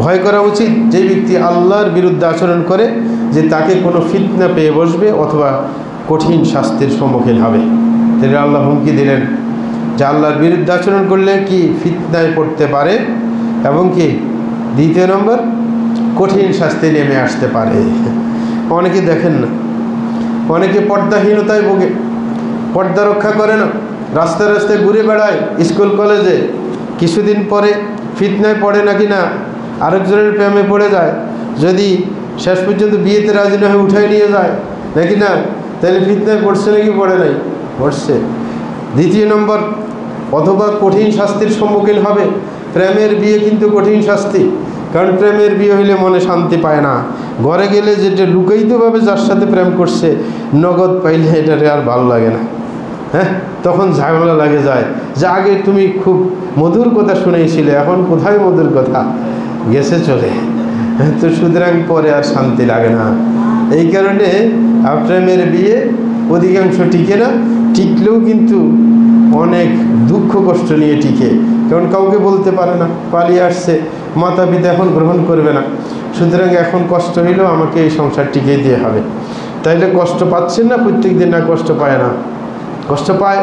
ভয় করা উচিত, যে ব্যক্তি আল্লাহর বিরুদ্ধে আচরণ করে, যে তাকে কোনো ফিতনা পেয়ে বসবে অথবা কঠিন শাস্তির সম্মুখীন হবে। তিনি আল্লাহ হুমকি দিলেন যে আল্লাহর বিরুদ্ধে আচরণ করলে কি ফিতনায় পড়তে পারে, এবং কি 2 নম্বর কঠিন শাস্তি নেমে আসতে পারে। অনেকে দেখেন না, অনেকে পর্দাহীনতায় ভোগে, পর্দা রক্ষা করে না, রাস্তায় রাস্তায় ঘুরে বেড়ায়, স্কুল কলেজে কিছুদিন পরে ফিতনায় পড়ে নাকি না আরেকজনের প্রেমে পড়ে যায়, যদি শেষ পর্যন্ত বিয়েতে রাজি না হয়ে উঠাই নিয়ে যায় নাকি না, তাহলে ফিতনায় পড়ছে নাকি পড়ে নাই? পড়ছে। দ্বিতীয় নম্বর, অথবা কঠিন শাস্তির সম্মুখীন হবে। প্রেমের বিয়ে কিন্তু কঠিন শাস্তি, কারণ প্রেমের বিয়ে হইলে মনে শান্তি পায় না। ঘরে গেলে যেটা লুকায়িতভাবে যার সাথে প্রেম করছে নগদ পাইলে এটারে আর ভালো লাগে না, হ্যাঁ, তখন ঝামেলা লাগে যায় যে আগে তুমি খুব মধুর কথা শুনেছিলে, এখন কোথায় মধুর কথা, গেছে চলে। তো সুতরাং পরে আর শান্তি লাগে না। এই কারণে প্রেমের বিয়ে অধিকাংশ টিকে না, টিকলেও কিন্তু অনেক দুঃখ কষ্ট নিয়ে টিকে, কারণ কাউকে বলতে পারে না, পালিয়ে আসছে, মাতা পিতা এখন গ্রহণ করবে না, সুতরাং এখন কষ্ট হইলেও আমাকে এই সংসার টিকিয়ে দিয়ে হবে। তাইলে কষ্ট পাচ্ছেন না প্রত্যেক দিন? না, কষ্ট পায় না, কষ্ট পায়।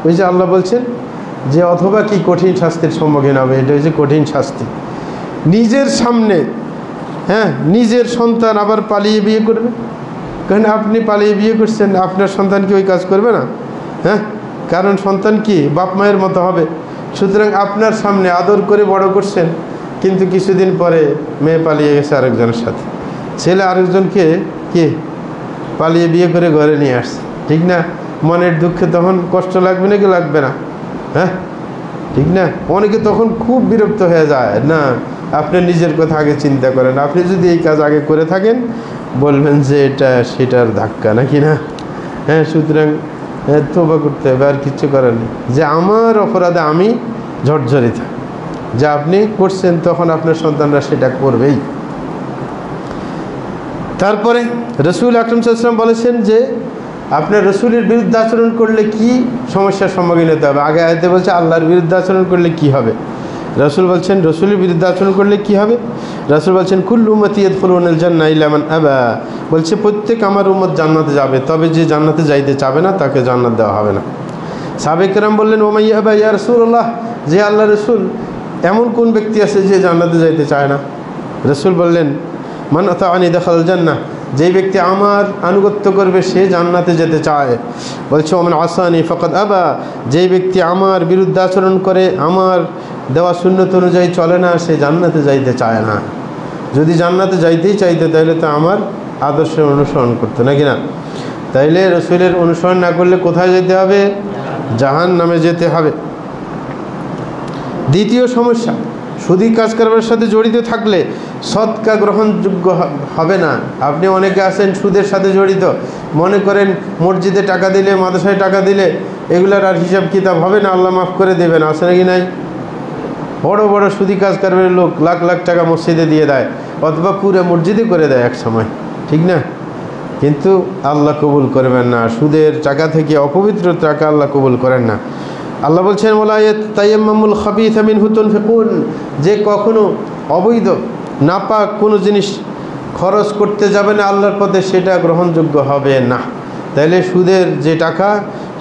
ওই যে আল্লাহ বলছেন যে অথবা কি কঠিন শাস্তির সম্মুখীন হবে, এটা হচ্ছে কঠিন শাস্তি। নিজের সামনে, হ্যাঁ, নিজের সন্তান আবার পালিয়ে বিয়ে করবে, কারণ আপনি পালিয়ে বিয়ে করছেন, আপনার সন্তান কি ওই কাজ করবে না? হ্যাঁ, কারণ সন্তান কি বাপ মায়ের মতো হবে। সুতরাং আপনার সামনে আদর করে বড় করছেন, কিন্তু কিছুদিন পরে মেয়ে পালিয়ে গেছে আরেকজনের সাথে, ছেলে আরেকজনকে কি পালিয়ে বিয়ে করে ঘরে নিয়ে আসছে, ঠিক না? মনের দুঃখে তখন কষ্ট লাগবে নাকি লাগবে না? হ্যাঁ, ঠিক না? অনেকে তখন খুব বিরক্ত হয়ে যায়। না, আপনি নিজের কথা আগে চিন্তা করেন। আপনি যদি এই কাজ আগে করে থাকেন বলবেন যে এটা সেটার ধাক্কা নাকি না। হ্যাঁ, সুতরাং তওবা করতে হবে, আর কিছু করার নেই, যে আমার অপরাধে আমি ঝরঝরিত, যা আপনি করছেন তখন আপনার সন্তানরা সেটা করবেই। তারপরে রসুল আকরাম সাল্লাল্লাহু আলাইহি ওয়াসাল্লাম বলেছেন যে আপনার রসুলের বিরুদ্ধে আচরণ করলে কি সমস্যার সম্মুখীন হতে হবে। আগে আয়াতে বলছে আল্লাহর বিরুদ্ধে আচরণ করলে কি হবে, রসুল বলছেন রসুলের বিরুদ্ধে আচরণ করলে কি হবে। রসুল বলছেন কুল্লু উম্মতি ইয়াদখুলুনাল জান্নাহ ইল্লা মান আবা, বলছে প্রত্যেক আমার উম্মত জান্নাতে যাবে, তবে যে জান্নাতে যাইতে চাবে না তাকে জান্নাত দেওয়া হবে না। সাহাবায়ে কেরাম বললেন ওয়া মান আবা ইয়া রাসূলুল্লাহ, যে আল্লাহ রসুল এমন কোন ব্যক্তি আছে যে জান্নাতে যাইতে চায় না। রসুল বললেন মান আতাআনি দাখালাল জান্নাহ, যেই ব্যক্তি আমার আনুগত্য করবে সে জান্নাতে যেতে চায়। বলছে ওমান আসানি ফাকাদ আবা, যেই ব্যক্তি আমার বিরুদ্ধে আচরণ করে, আমার দেওয়া সুন্নত অনুযায়ী চলে না, সে জান্নাতে যাইতে চায় না। যদি জান্নাতে যাইতেই চাইতে তাহলে তো আমার আদর্শের অনুসরণ করতো নাকি না। তাইলে রসুলের অনুসরণ না করলে কোথায় যেতে হবে? জাহান্নামে যেতে হবে। দ্বিতীয় সমস্যা, সুদী কাজ কারবারের সাথে জড়িত থাকলে সদকা গ্রহণযোগ্য হবে না। আপনি অনেকে আছেন সুদের সাথে জড়িত, মনে করেন মসজিদে টাকা দিলে, মাদ্রাসায় টাকা দিলে এগুলার আর হিসাব কিতাব হবে না, আল্লাহ মাফ করে দেবেন, আছে নাকি নাই? বড় বড় সুদী কাজ কারবারের লোক লাখ লাখ টাকা মসজিদে দিয়ে দেয়, অথবা পুরো মসজিদে করে দেয় এক সময়, ঠিক না? কিন্তু আল্লাহ কবুল করবেন না, সুদের টাকা থেকে অপবিত্র টাকা আল্লাহ কবুল করেন না। আল্লাহ বলছেন ওয়ালা ইয়াতায়াম্মামুল খাবিথা মিনহু তুনফিকুন, যে কখনো অবৈধ নাপাক কোনো জিনিস খরচ করতে যাবে না আল্লাহর পথে, সেটা গ্রহণযোগ্য হবে না। তাইলে সুদের যে টাকা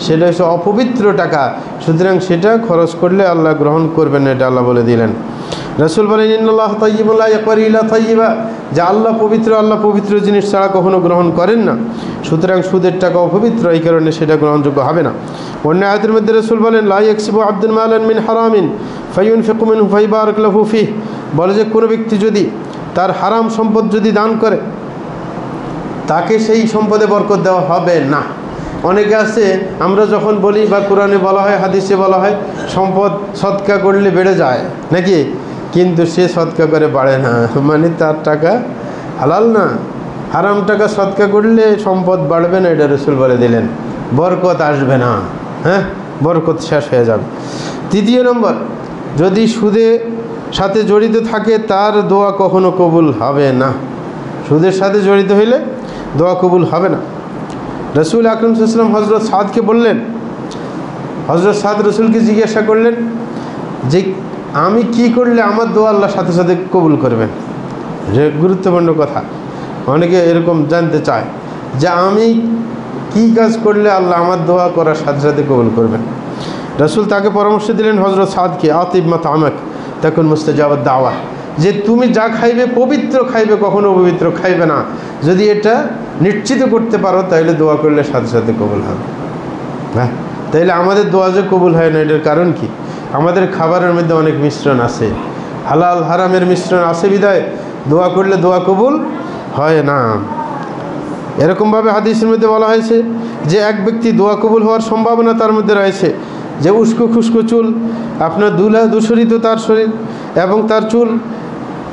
সেটা হচ্ছে অপবিত্র টাকা, সুতরাং সেটা খরচ করলে আল্লাহ গ্রহণ করবেন না, এটা আল্লাহ বলে দিলেন। রাসূল বলেন ইন্নাল্লাহ তাইয়্যিবুন লা ইয়াকবালু ইল্লা তাইয়্যিবা, যে আল্লাহ পবিত্র জিনিস ছাড়া কখনো গ্রহণ করেন না, সুতরাং সুদের টাকা অপবিত্র, এই কারণে সেটা গ্রহণযোগ্য হবে না। অন্য আয়াতের মধ্যে রাসূল বলেন লা ইয়াকসিবু আবদুন মালান মিন হারামিন ফায়ুনফিকু মিনহু ফায়ুবারাক লাহু ফিহি, বলে যে কোনো ব্যক্তি যদি তার হারাম সম্পদ যদি দান করে তাকে সেই সম্পদে বরকত দেওয়া হবে না। অনেকে আছে, আমরা যখন বলি বা কোরআনে বলা হয়, হাদিসে বলা হয় সম্পদ সদকা করলে বেড়ে যায় নাকি, কিন্তু সে সদকা করে বাড়ে না, মানে তার টাকা হালাল না, হারাম টাকা সদকা করলে সম্পদ বাড়বে না, এটা রাসূল বলে দিলেন, বরকত আসবে না, হ্যাঁ, বরকত শেষ হয়ে যাবে। তৃতীয় নম্বর, যদি সুদের সাথে জড়িত থাকে তার দোয়া কখনো কবুল হবে না। সুদের সাথে জড়িত হইলে দোয়া কবুল হবে না। রসুল আকরাম সাল্লাল্লাহু আলাইহি ওয়াসাল্লাম হযরত সাদকে বললেন, হযরত সাদ রসুলকে জিজ্ঞাসা করলেন যে আমি কি করলে আমার দোয়া আল্লাহ সাথে সাথে কবুল করবেন। গুরুত্বপূর্ণ কথা, অনেকে এরকম জানতে চায় যে আমি কি কাজ করলে আল্লাহ আমার দোয়া করার সাথে সাথে কবুল করবেন। রসুল তাকে পরামর্শ দিলেন হযরত সাদকে, আতিব মাতআমাক তাকুন মুস্তাজাবাদ দাওয়া, যে তুমি যা খাইবে পবিত্র খাইবে, কখনো অপবিত্র খাইবে না। যদি এটা নিশ্চিত করতে পারো তাহলে দোয়া করলে সাথে সাথে কবুল হবে। হ্যাঁ, তাইলে আমাদের দোয়া যে কবুল হয় না এটার কারণ কি? আমাদের খাবারের মধ্যে অনেক মিশ্রণ আছে, হালাল হারামের মিশ্রণ আছে, বিদায় দোয়া করলে দোয়া কবুল হয় না। এরকমভাবে হাদিসের মধ্যে বলা হয়েছে যে এক ব্যক্তি দোয়া কবুল হওয়ার সম্ভাবনা তার মধ্যে রয়েছে যে উস্কো খুস্কো চুল, আপনার দুশরিত তার শরীর এবং তার চুল,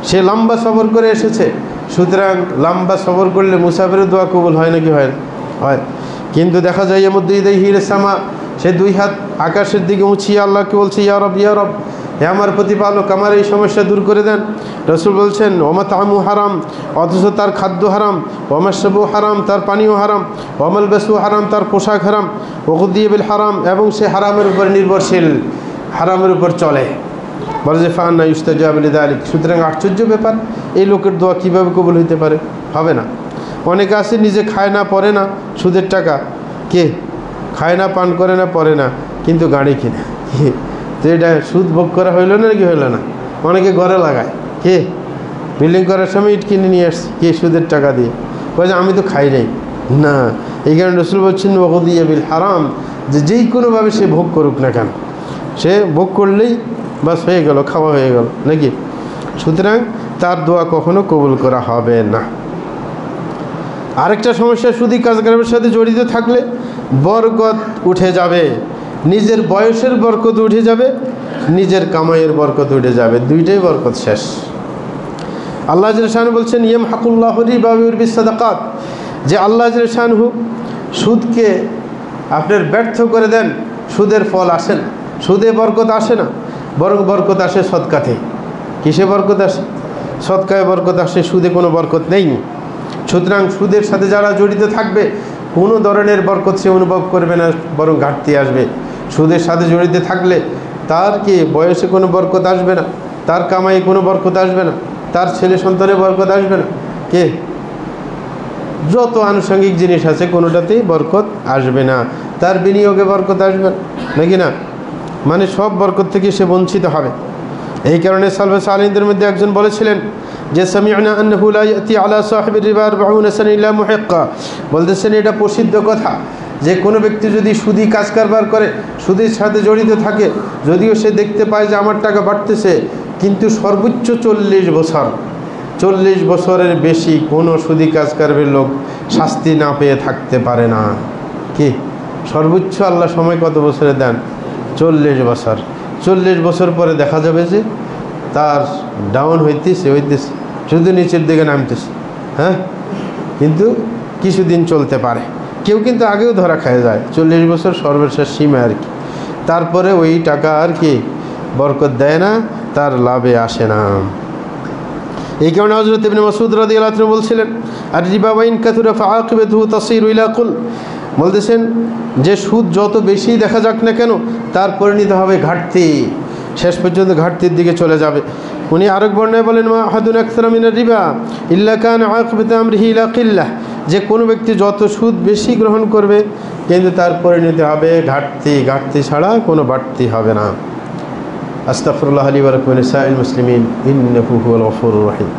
সে লম্বা সফর করে এসেছে। সুতরাং লম্বা সফর করলে মুসাফিরের দোয়া কবুল হয় নাকি হয়? হয়। কিন্তু দেখা যায় এর মধ্যে হিরে সামা, সে দুই হাত আকাশের দিকে উঁচিয়ে আল্লাহকে বলছে, ইয়া রব ইয়া রব, হে আমার প্রতিপালক, আমার এই সমস্যা দূর করে দেন। রসুল বলছেন ওমা তামু হারাম, অথচ তার খাদ্য হারাম, ওমাশাবু হারাম, তার পানীয় হারাম, ওমাল বেসু হারাম, তার পোশাক হারাম, ওকুদ্দিবিল হারাম, এবং সে হারামের উপর নির্ভরশীল, হারামের উপর চলে। বলে যে ফান্না ইউস্তাজাবু লিযালিক। সুতরাং আশ্চর্য ব্যাপার, এই লোকের দোয়া কীভাবে কবুল হইতে পারে? হবে না। অনেকে আছে নিজে খায় না পরে না, সুদের টাকা, কে খায় না, পান করে না, পরে না, কিন্তু গাড়ি কিনে। তো এটা সুদ ভোগ করা হইল না নাকি হইল না? অনেকে ঘরে লাগায়, কে বিল্ডিং করার সময় ইট কিনে নিয়ে আসছে, কে সুদের টাকা দিয়ে, বলছে আমি তো খাই নাই না। এই কারণে রসুল বলছেন ওয়াকুদিয়াবিল হারাম, যে যেই কোনোভাবে সে ভোগ করুক না কেন, সে ভোগ করলেই বাস হয়ে গেল, খাওয়া হয়ে গেল নাকি। সুতরাং তার দোয়া কখনো কবুল করা হবে না। আরেকটা সমস্যা, সুদী কাজকর্মের সাথে জড়িত থাকলে বরকত উঠে যাবে, নিজের বয়সের বরকত উঠে যাবে, নিজের কামাইয়ের বরকত উঠে যাবে, দুইটাই বরকত শেষ। আল্লাহ শান বলছেন ইয়ামহাকুল্লাহু রিবা ওয়া ইউরবিস সাদাকাত, যে আল্লাহ শানহু সুদকে আপনার ব্যর্থ করে দেন, সুদের ফল আসে না, সুদে বরকত আসে না, বরং বরকত আসে সদকাতে। কিসে বরকত আসে? সদকায় বরকত আসে, সুদে কোনো বরকত নেই। সুতরাং সুদের সাথে যারা জড়িত থাকবে কোনো ধরনের বরকত সে অনুভব করবে না, বরং ঘাটতি আসবে। সুদের সাথে জড়িত থাকলে তার কি বয়সে কোনো বরকত আসবে না, তার কামাই কোনো বরকত আসবে না, তার ছেলে সন্তানের বরকত আসবে না, কে যত আনুষঙ্গিক জিনিস আছে কোনোটাতেই বরকত আসবে না, তার বিনিয়োগে বরকত আসবে নাকি না, মানে সব বরকত থেকে সে বঞ্চিত হবে। এই কারণে সালফে সালিহদের মধ্যে একজন বলেছিলেন যে সামি'না আন্নাহু লা ইয়াতি আলা সাহিবির রিবা 40 সানা ইল্লা মুহিক্কা, বলতেছেন এটা প্রসিদ্ধ কথা যে কোনো ব্যক্তি যদি সুদী কাজ কারবার করে, সুদের সাথে জড়িত থাকে, যদিও সে দেখতে পায় যে আমার টাকা বাড়তেছে, কিন্তু সর্বোচ্চ 40 বছরের বেশি কোনো সুদী কাজ কারবের লোক শাস্তি না পেয়ে থাকতে পারে না। কি সর্বোচ্চ আল্লাহ সময় কত বছরে দেন? 40 বছর। 40 বছর পরে দেখা যাবে যে তার ডাউন হইতেছে, শুধু নিচের দিকে নামতেছে, হ্যাঁ, কিন্তু কিছুদিন চলতে পারে। কেউ কিন্তু আগেও ধরা খেয়ে যায়, 40 বছর সর্বশেষ সীমা আর কি, তারপরে ওই টাকা আর কি বরকত দেয় না, তার লাভে আসে না। এই কারণে হযরত ইবনে মাসউদ রাদিয়াল্লাহু আনহু বলছিলেন আর রিবা ওয়া ইন কাতুরা ফাআকিবাতুহু তাসিরু ইলা কুল, বলতেছেন যে সুদ যত বেশি দেখা যাক না কেন তার পরিণত হবে ঘাটতি, শেষ পর্যন্ত ঘাটতির দিকে চলে যাবে। উনি আরেক বর্ণনায় বলেন মা আহাদুন আকসারা মিনার রিবা ইল্লা কানা আকিবাতু আমরিহি ইলা কিল্লাহ, যে কোনো ব্যক্তি যত সুদ বেশি গ্রহণ করবে কিন্তু তার পরিণতি হবে ঘাটতি, ঘাটতি ছাড়া কোনো বাড়তি হবে না। আস্তাগফিরুল্লাহ লি ওয়া লাকুম ওয়া লিসাইরিল মুসলিমিন ইন্নাহু হুয়াল গফুরুর রহিম।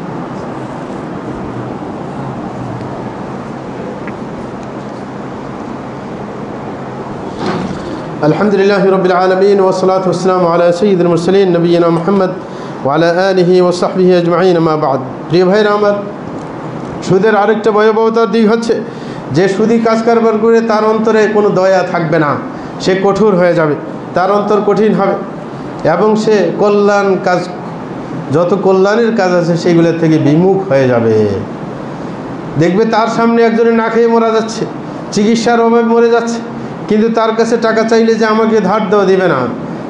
আলহামদুলিল্লাহি রাব্বিল আলামিন ওয়া সলাতু ওয়া সালামু আলা সাইয়্যিদিল মুরসালিন নবিয়িনা মুহাম্মদ ওয়া আলা আলিহি ওয়া সাহবিহি আজমাইন, মা বা'দ। প্রিয় ভাইরা আমার, সুদের আরেকটা ভয়াবহতার দিক হচ্ছে যে সুদী কাজ কারবার করে তার অন্তরে কোনো দয়া থাকবে না, সে কঠোর হয়ে যাবে, তার অন্তর কঠিন হবে এবং সে কল্যাণ কাজ, যত কল্যাণের কাজ আছে সেইগুলোর থেকে বিমুখ হয়ে যাবে। দেখবে তার সামনে একজনের না খেয়ে মারা যাচ্ছে, চিকিৎসার অভাবে মরে যাচ্ছে, কিন্তু তার কাছে টাকা চাইলে যে আমাকে ধার দেওয়া দিবে না,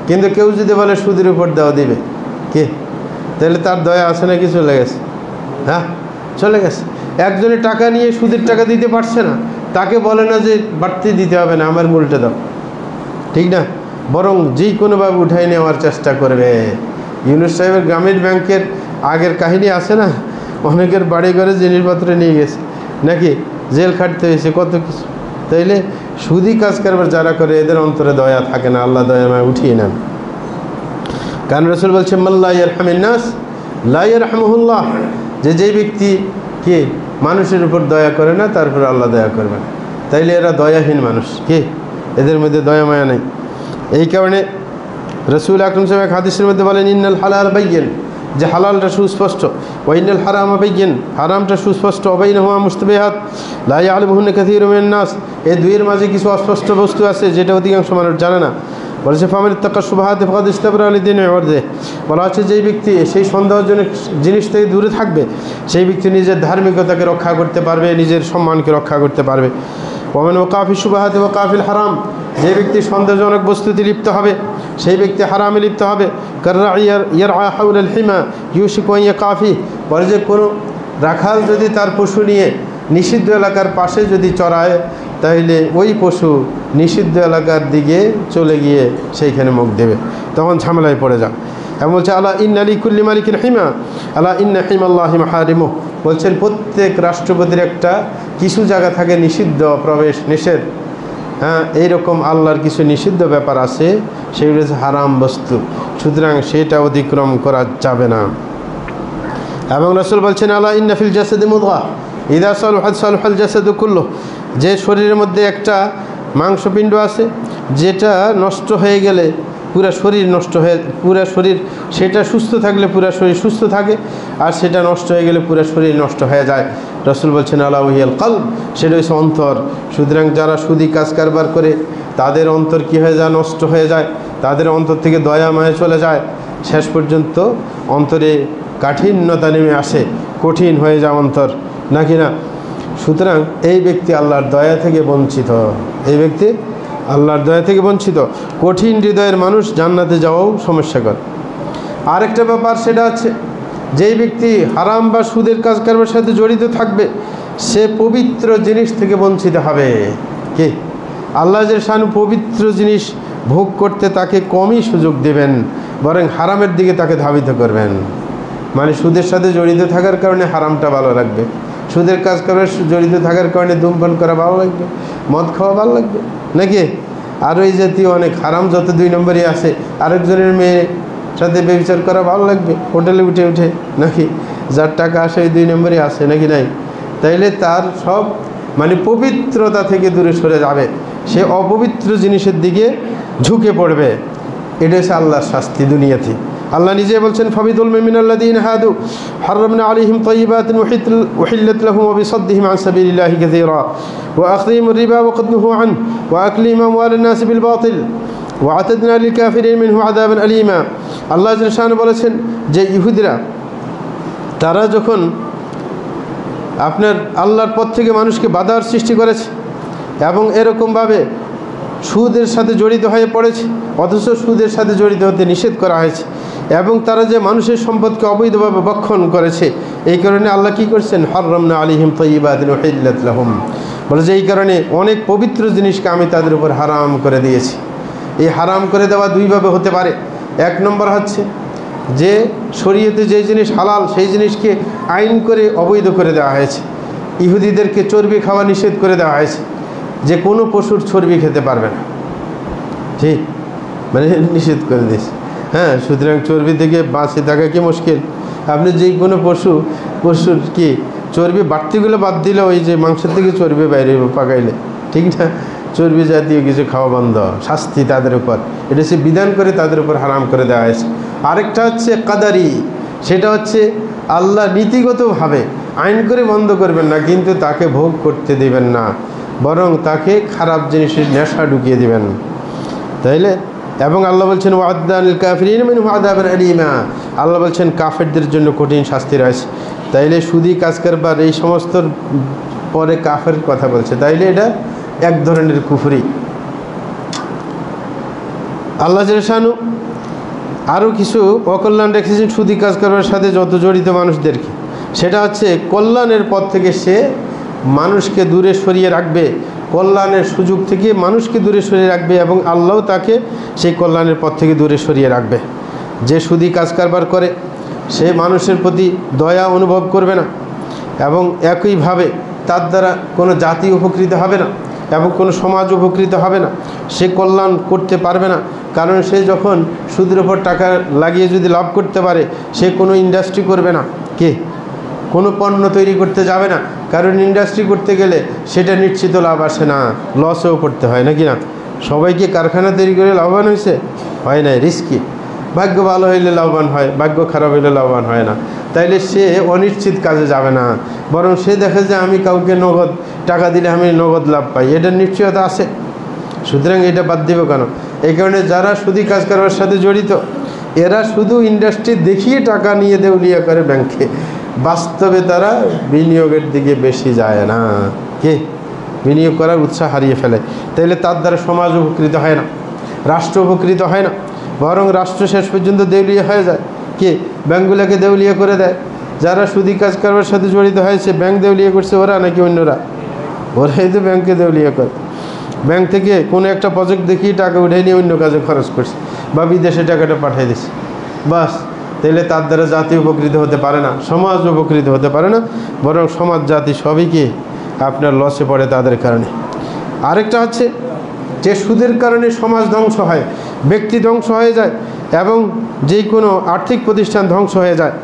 কিন্তু কেউ যদি বলে সুদের উপর দেওয়া দিবে, কে তাহলে তার দয়া আছে নাকি চলে গেছে? হ্যাঁ, চলে গেছে। একজনের টাকা নিয়ে সুদের টাকা দিতে পারছে না, তাকে বলে না যে বাড়তি দিতে হবে না, আমার মূলটা দাও, ঠিক না, বরং যেই কোনোভাবে উঠাই নেওয়ার চেষ্টা করবে। ইউনুস সাহেবের গ্রামীণ ব্যাংকের আগের কাহিনী আছে না, অনেকের বাড়ি ঘরে জিনিসপত্র নিয়ে গেছে নাকি, জেল খাটতে হয়েছে, কত কিছু। তাইলে সুদী কাজ কারবার যারা করে এদের অন্তরে দয়া থাকে না, আল্লাহ দয়াময় উঠিয়ে নেন। কারণ রাসূল বলছেন মাল্লা ইয়ারহামিন নাস লা ইয়ারহামুহুল্লাহ, যে যেই ব্যক্তি কে মানুষের উপর দয়া করে না তার উপর আল্লাহ দয়া করবে না। তাইলে এরা দয়াহীন মানুষ, কে এদের মধ্যে দয়া মায়া নেই। এই কারণে রসুল আকরম সাহেব এক হাদিসের মধ্যে বলেন, ইন্নাল হালাল বাইয়িন, যে হালালটা সুস্পষ্ট, ওয়া ইন্নাল হারামা বাইয়িন, হারামটা সুস্পষ্ট, ওয়া বাইনাহুমা মুশতাবিহাত লা ইয়ালামুহুন্না কাসীরুম মিনান নাস, এই দুইয়ের মাঝে কিছু অস্পষ্ট বস্তু আছে যেটা অধিকাংশ মানুষ জানে না। বলেছে ফামান ইত্তাকা শুবহাত ফাকাদ ইস্তাবরা লিদীনিহি ওয়া ইরদিহি, বলা হচ্ছে যেই ব্যক্তি সেই সন্দেহজনক জিনিস থেকে দূরে থাকবে সেই ব্যক্তি নিজের ধার্মিকতাকে রক্ষা করতে পারবে, নিজের সম্মানকে রক্ষা করতে পারবে। ওয়ামান ওয়াকা ফি শুবহাত ওয়াকা ফিল হারাম, যে ব্যক্তি সন্দেহজনক বস্তুতে লিপ্ত হবে সেই ব্যক্তি হারামে লিপ্ত হবে। কাররাইয়ার ইয়ারআ হাওলাল হিমা ইউশিকু আন ইয়াকা ফিহি, বলে যে কোনো রাখাল যদি তার পশু নিয়ে নিষিদ্ধ এলাকার পাশে যদি চড়ায় তাইলে ওই পশু নিষিদ্ধ এলাকার দিকে চলে গিয়ে সেইখানে মুখ দেবে, তখন ঝামেলায় পড়ে যান। এমন বলছে আলা ইন্না লিকুল্লি মালিকিন হিমা আলা ইন্না হিমাল্লাহি মাহারিমুহ, বলছেন প্রত্যেক রাষ্ট্রপতির একটা কিছু জায়গা থাকে নিষিদ্ধ প্রবেশ নিষেধ। হ্যাঁ, এইরকম আল্লাহর কিছু নিষিদ্ধ ব্যাপার আছে, সেগুলো হচ্ছে হারাম বস্তু, সুতরাং সেটা অতিক্রম করা যাবে না। এবং রাসূল বলছেন আলা ইন্না ফিল জাসাদি মুদগা ইযা সালুহাত সালুহাল জাসাদু কুল্লু, যে শরীরের মধ্যে একটা মাংসপিণ্ড আছে যেটা নষ্ট হয়ে গেলে পুরা শরীর নষ্ট হয়ে, পুরা শরীর, সেটা সুস্থ থাকলে পুরা শরীর সুস্থ থাকে, আর সেটা নষ্ট হয়ে গেলে পুরা শরীর নষ্ট হয়ে যায়। রাসূল বলছেন আলা ওয়াহিয়াল কলব, সেটা হচ্ছে অন্তর। সুতরাং যারা সুদি কাজ কারবার করে তাদের অন্তর কী হয়ে যায়, নষ্ট হয়ে যায়, তাদের অন্তর থেকে দয়া মায়া চলে যায়, শেষ পর্যন্ত অন্তরে কাঠিন্যতা নেমে আসে, কঠিন হয়ে যায় অন্তর, নাকি না? সুতরাং এই ব্যক্তি আল্লাহর দয়া থেকে বঞ্চিত, এই ব্যক্তি আল্লাহর দয়া থেকে বঞ্চিত। কঠিন হৃদয়ের মানুষ জান্নাতে যাওয়াও সমস্যাকর। আরেকটা ব্যাপার সেটা হচ্ছে যেই ব্যক্তি হারাম বা সুদের কাজ কারবার সাথে জড়িত থাকবে সে পবিত্র জিনিস থেকে বঞ্চিত হবে। কি আল্লাহ যে শান পবিত্র জিনিস ভোগ করতে তাকে কমই সুযোগ দেবেন, বরং হারামের দিকে তাকে ধাবিত করবেন। মানে সুদের সাথে জড়িত থাকার কারণে হারামটা ভালো লাগবে, সুদের কাজ কারবার জড়িত থাকার কারণে ধূমপান করা ভালো লাগবে, মদ খাওয়া ভালো লাগবে, নাকি? আরও এই জাতীয় অনেক হারাম যত 2 নম্বরই আছে, আরেকজনের মেয়ে সাথে ব্যভিচার করা ভালো লাগবে হোটেলে উঠে উঠে, নাকি? যার টাকা আসে ওই 2 নম্বরই আছে, নাকি নাই? তাইলে তার সব মানে পবিত্রতা থেকে দূরে সরে যাবে, সে অপবিত্র জিনিসের দিকে ঝুঁকে পড়বে। এটা হচ্ছে আল্লাহর শাস্তি দুনিয়াতে। আল্লাহ নিজে বলছেন ফাবিদুলমি মিনাল্লাযীনা হাদু হাররামনা আলাইহিম তাইয়্যিবাতিন উহিল্লাত লাহুম ওয়া বিসাদ্দিহিম আন সাবিলিল্লাহি কাসীরা ওয়া আখযিহিম রিবা ওয়া ক্দ নুহু আন ওয়া আকলিহিম আমওয়ালান নাস বিল বাতিল ওয়া আতাদনা লিল কাফিরিন মিনহু আযাবান আলীমা। আল্লাহ জাল্লা শাআনহু বলেছেন যে ইহুদিরা তারা যখন আপনার আল্লাহর পথ থেকে মানুষকে বাধার সৃষ্টি করেছে এবং এরকমভাবে সুদের সাথে জড়িত হয়ে পড়েছে, অথচ সুদের সাথে জড়িত হতে নিষেধ করা হয়েছে, এবং তারা যে মানুষের সম্পদকে অবৈধভাবে ভক্ষণ করেছে, এই কারণে আল্লাহ কী করছেন, হাররামনা আলাইহিম তাইয়্যিবাতিন উহিল্লাত লাহুম, বলে যে এই কারণে অনেক পবিত্র জিনিসকে আমি তাদের উপর হারাম করে দিয়েছি। এই হারাম করে দেওয়া দুইভাবে হতে পারে। এক নম্বর হচ্ছে যে শরীয়তে যে জিনিস হালাল সেই জিনিসকে আইন করে অবৈধ করে দেওয়া হয়েছে। ইহুদিদেরকে চর্বি খাওয়া নিষেধ করে দেওয়া হয়েছে, যে কোনো পশুর চর্বি খেতে পারবে না, ঠিক মানে নিষেধ করে দিয়েছে। হ্যাঁ, সুতরাং চর্বি থেকে বাঁচে থাকা কি মুশকিল। আপনি যে কোনো পশুর কি চর্বি বাড়তিগুলো বাদ দিলে ওই যে মাংসের থেকে চর্বি বাইরে পাকাইলে, ঠিক না? চর্বি জাতীয় কিছু খাওয়া বন্ধ, শাস্তি তাদের উপর, এটা সে বিধান করে তাদের উপর হারাম করে দেওয়া হয়েছে। আরেকটা হচ্ছে কাদারি, সেটা হচ্ছে আল্লাহ নীতিগতভাবে আইন করে বন্ধ করবেন না, কিন্তু তাকে ভোগ করতে দেবেন না, বরং তাকে খারাপ জিনিসের নেশা ঢুকিয়ে দেবেন, তাইলে। এবং আল্লাহ বলছেন ওয়া'আদ্দানা লিল কাফিরিন মিনহু আযাবান আলীমা, আল্লাহ বলছেন কাফেরদের জন্য কঠিন শাস্তি রয়েছে। তাইলে সুদি কাজ কারবার এই সমস্ত পরে কাফের কথা বলছে, তাইলে এটা এক ধরনের কুফরি। আল্লাহ জাল্লা শানু আরও কিছু অকল্যাণ রেখেছেন সুদি কাজ কারবার সাথে যত জড়িত মানুষদেরকে, সেটা হচ্ছে কল্যাণের পথ থেকে সে মানুষকে দূরে সরিয়ে রাখবে, কল্যাণের সুযোগ থেকে মানুষকে দূরে সরিয়ে রাখবে, এবং আল্লাহ তাকে সেই কল্যাণের পথ থেকে দূরে সরিয়ে রাখবে। যে সুদি কাজ কারবার করে সে মানুষের প্রতি দয়া অনুভব করবে না, এবং একইভাবে তার দ্বারা কোনো জাতি উপকৃত হবে না এবং কোনো সমাজ উপকৃত হবে না, সে কল্যাণ করতে পারবে না। কারণ সে যখন সুদের ওপর টাকা লাগিয়ে যদি লাভ করতে পারে, সে কোনো ইন্ডাস্ট্রি করবে না, কে কোনো পণ্য তৈরি করতে যাবে না, কারণ ইন্ডাস্ট্রি করতে গেলে সেটা নিশ্চিত লাভ আসে না, লসেও পড়তে হয়, নাকি না? সবাইকে কারখানা তৈরি করে লাভবান হয়েছে? হয় নাই, রিস্কি। ভাগ্য ভালো হইলে লাভবান হয়, ভাগ্য খারাপ হইলে লাভবান হয় না। তাইলে সে অনিশ্চিত কাজে যাবে না, বরং সে দেখে যে আমি কাউকে নগদ টাকা দিলে আমি নগদ লাভ পাই, এটার নিশ্চয়তা আছে। সুতরাং এটা বাদ দেবে কেন? এই কারণে যারা সুদি কাজ করবার সাথে জড়িত এরা শুধু ইন্ডাস্ট্রি দেখিয়ে টাকা নিয়ে দেউলিয়া করে ব্যাংকে, বাস্তবে তারা বিনিয়োগের দিকে বেশি যায় না। কে বিনিয়োগ করার উৎসাহ হারিয়ে ফেলে। তাইলে তার দ্বারা সমাজ উপকৃত হয় না, রাষ্ট্র উপকৃত হয় না, বরং রাষ্ট্র শেষ পর্যন্ত দেউলিয়া হয়ে যায়। কে? ব্যাংকগুলোকে দেউলিয়া করে দেয়। যারা সুদি কাজ করবার সাথে জড়িত হয়েছে, ব্যাংক দেউলিয়া করছে ওরা নাকি অন্যরা? ওরাই তো ব্যাংকে দেউলিয়া করে। ব্যাংক থেকে কোনো একটা প্রজেক্ট দেখিয়ে টাকা উঠে নিয়ে অন্য কাজে খরচ করছে বা বিদেশে টাকাটা পাঠিয়ে দিচ্ছে, বাস। তাহলে তার দ্বারা জাতি উপকৃত হতে পারে না, সমাজ উপকৃত হতে পারে না, বরং সমাজ জাতি সবই কি আপনার লসে পড়ে তাদের কারণে। আরেকটা হচ্ছে যে সুদের কারণে সমাজ ধ্বংস হয়, ব্যক্তি ধ্বংস হয়ে যায় এবং যে কোনো আর্থিক প্রতিষ্ঠান ধ্বংস হয়ে যায়।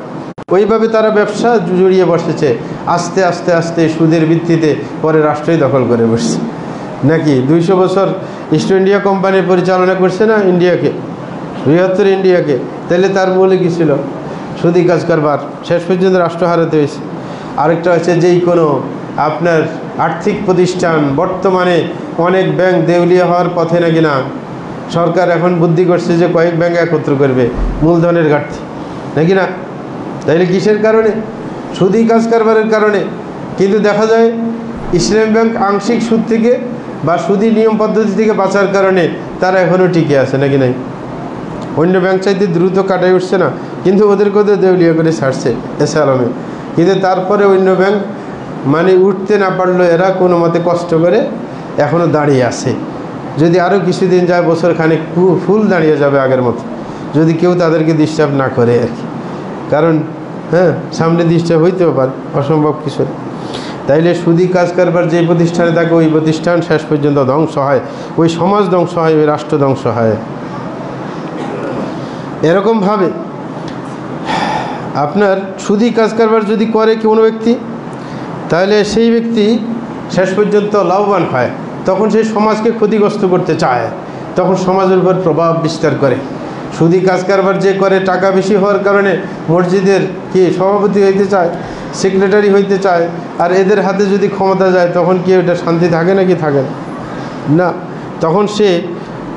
ওইভাবে তারা ব্যবসা জড়িয়ে বসেছে, আস্তে আস্তে আস্তে সুদের ভিত্তিতে পরে রাষ্ট্রই দখল করে বসছে। নাকি 200 বছর ইস্ট ইন্ডিয়া কোম্পানি পরিচালনা করছে না ইন্ডিয়াকে, বৃহত্তর ইন্ডিয়াকে। তাহলে তার মূলে কী ছিল? সুদি কাজ কারবার, শেষ পর্যন্ত রাষ্ট্র হারাতে হয়েছে। আরেকটা হচ্ছে যেই কোনো আপনার আর্থিক প্রতিষ্ঠান, বর্তমানে অনেক ব্যাংক দেউলিয়া হওয়ার পথে নাকি না, সরকার এখন বুদ্ধি করছে যে কয়েক ব্যাংক একত্র করবে, মূলধনের ঘাটতি নাকি না। তাইলে কিসের কারণে? সুদি কাজ কারবারের কারণে। কিন্তু দেখা যায় ইসলাম ব্যাংক আংশিক সুদ থেকে বা সুদি নিয়ম পদ্ধতি থেকে বাঁচার কারণে তারা এখনও টিকে আছে নাকি নাই। অন্য ব্যাংক চাইতে দ্রুত কাটাই উঠছে না, কিন্তু ওদেরকে ওদের দেউলিয়া করে ছাড়ছে এসালামে। কিন্তু তারপরে অন্য ব্যাংক মানে উঠতে না পারলো, এরা কোনো মতে কষ্ট করে এখনও দাঁড়িয়ে আছে। যদি আরও কিছুদিন যায়, বছর খানিক ফুল দাঁড়িয়ে যাবে আগের মতো, যদি কেউ তাদেরকে ডিস্টার্ব না করে আর কি। কারণ সামনে ডিস্টার্ব হইতেও পারে, অসম্ভব কিছু। তাইলে সুদি কাজ কারবার যে প্রতিষ্ঠানে থাকে ওই প্রতিষ্ঠান শেষ পর্যন্ত ধ্বংস হয়, ওই সমাজ ধ্বংস হয়, ওই রাষ্ট্র ধ্বংস হয়। এরকমভাবে আপনার সুদি কাজ কারবার যদি করে কোনো ব্যক্তি, তাহলে সেই ব্যক্তি শেষ পর্যন্ত লাভবান হয়। তখন সেই সমাজকে ক্ষতিগ্রস্ত করতে চায়, তখন সমাজের উপর প্রভাব বিস্তার করে। সুদি কাজ কারবার যে করে টাকা বেশি হওয়ার কারণে মসজিদের কি সভাপতি হইতে চায়, সেক্রেটারি হইতে চায়, আর এদের হাতে যদি ক্ষমতা যায় তখন কি ওটা শান্তি থাকে নাকি থাকে না। তখন সে